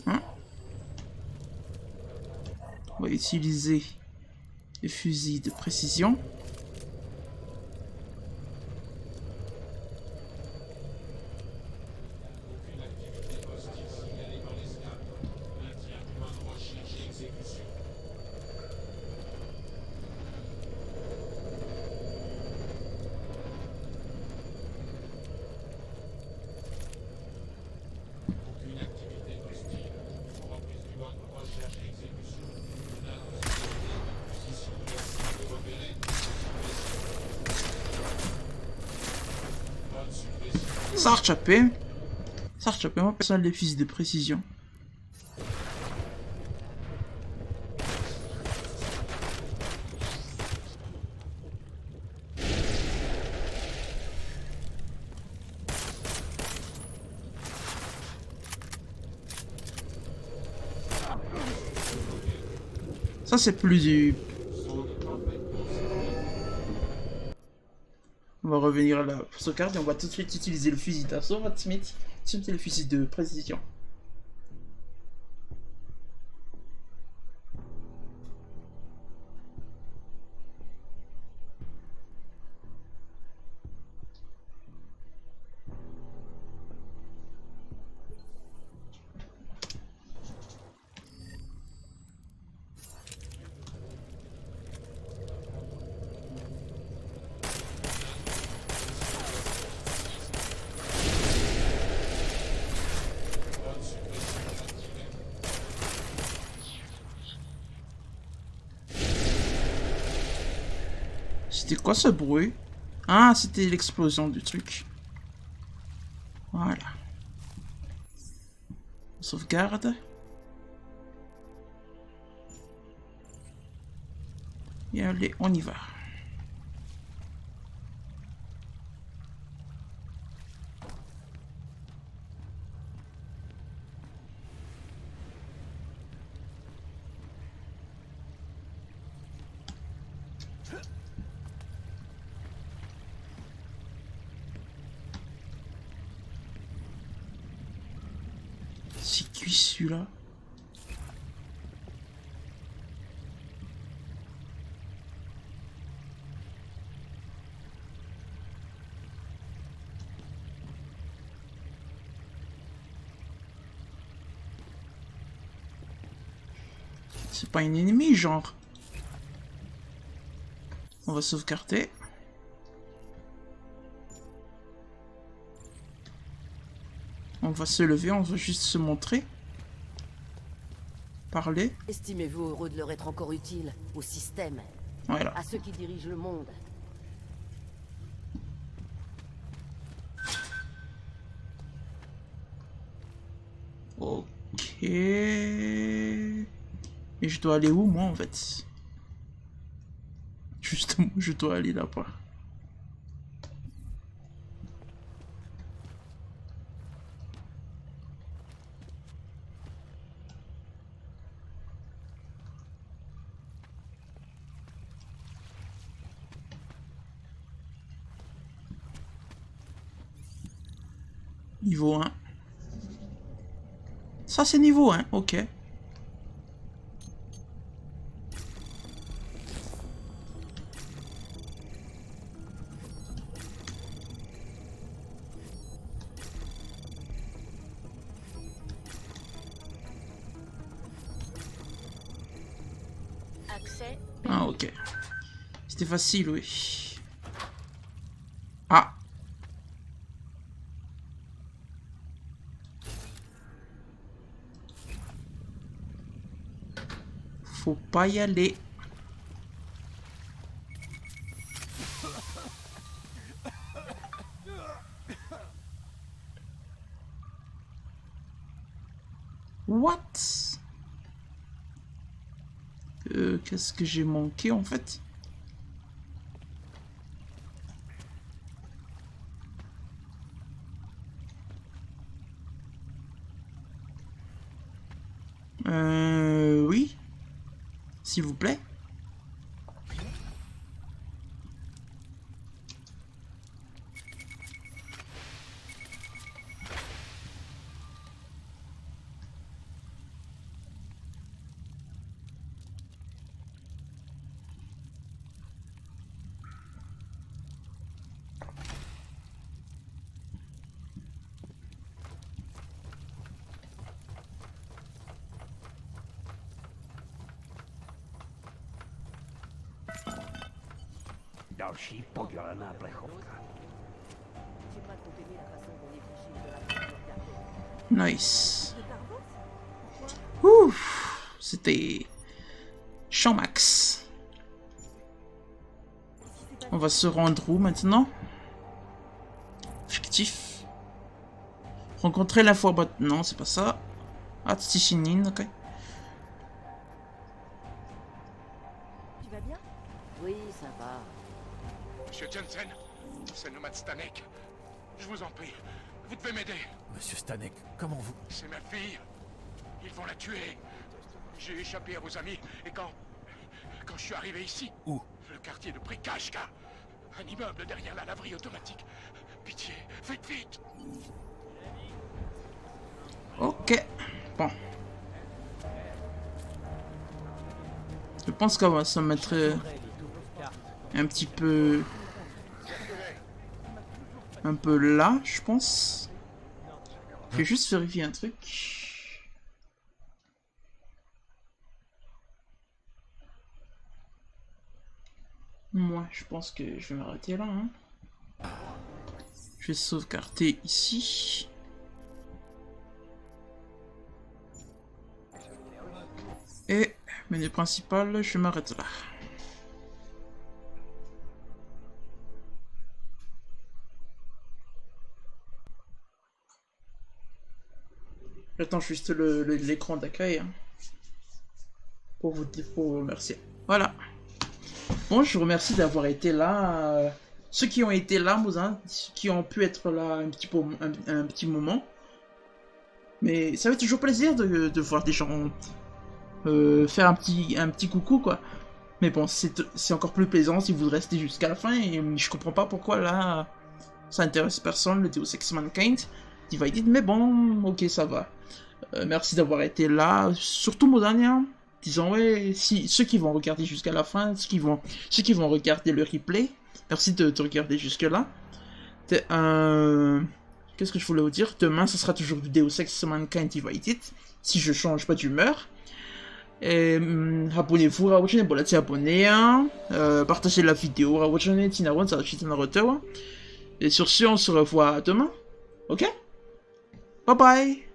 Hein? On va utiliser les fusils de précision. Ça a rechapé. Ça a rechapé. Moi, personne les fusils de précision. Ça, c'est plus du... On va revenir à la sauvegarde et on va tout de suite utiliser le fusil d'assaut, votre Smith. C'est le fusil de précision. C'était quoi ce bruit? Ah, c'était l'explosion du truc. Voilà. Sauvegarde. Et allez, on y va. C'est cuit celui-là. C'est pas un ennemi, genre. On va sauvegarder. On va se lever, on va juste se montrer. Parler. Estimez-vous heureux de leur être encore utile au système, voilà. À ceux qui dirigent le monde. Ok. Et je dois aller où, moi, en fait? Justement, je dois aller là-bas. Niveau 1. Ça, c'est niveau 1, ok. Accès. Ah, ok. C'était facile, oui. Ah. Faut pas y aller. What? Qu'est-ce que j'ai manqué en fait? Oui. S'il vous plaît. Další podělaná plechovka. Nice. Ouf, c'était Champ Max. On va se rendre où maintenant? Fictif. Rencontrer la fois. Non, c'est pas ça. Ah, Tishinin, ok. Tu vas bien? Oui, ça va. Monsieur Jensen, c'est Nomad Stanek. Je vous en prie, vous devez m'aider. Monsieur Stanek, comment vous... C'est ma fille. Ils vont la tuer. J'ai échappé à vos amis et quand je suis arrivé ici... Où? Le quartier de Prikashka. Un immeuble derrière la laverie automatique. Pitié, faites vite. Ok. Bon. Je pense qu'on va se mettre un petit peu... Un peu là, je pense. Je vais juste vérifier un truc. Moi, je pense que je vais m'arrêter là. Hein. Je vais sauvegarder ici. Et menu principal, je m'arrête là. J'attends juste l'écran d'accueil hein, pour vous remercier. Voilà. Bon, je vous remercie d'avoir été là. Ceux qui ont été là, ceux qui ont pu être là un petit moment. Mais ça fait toujours plaisir de voir des gens faire un petit coucou, quoi. Mais bon, c'est encore plus plaisant si vous restez jusqu'à la fin. Et je comprends pas pourquoi là, ça intéresse personne, le Deus Ex Mankind Divided. Mais bon, ok, ça va. Merci d'avoir été là. Surtout Modania. Disons, ouais, si, ceux qui vont regarder jusqu'à la fin, ceux qui vont regarder le replay, merci de regarder jusque-là. Qu'est-ce que je voulais vous dire? Demain, ce sera toujours du Deus Ex Mankind Divided, si je change pas d'humeur. Et abonnez-vous, abonnez, partagez la vidéo, et sur ce, on se revoit demain. Ok? Bye bye!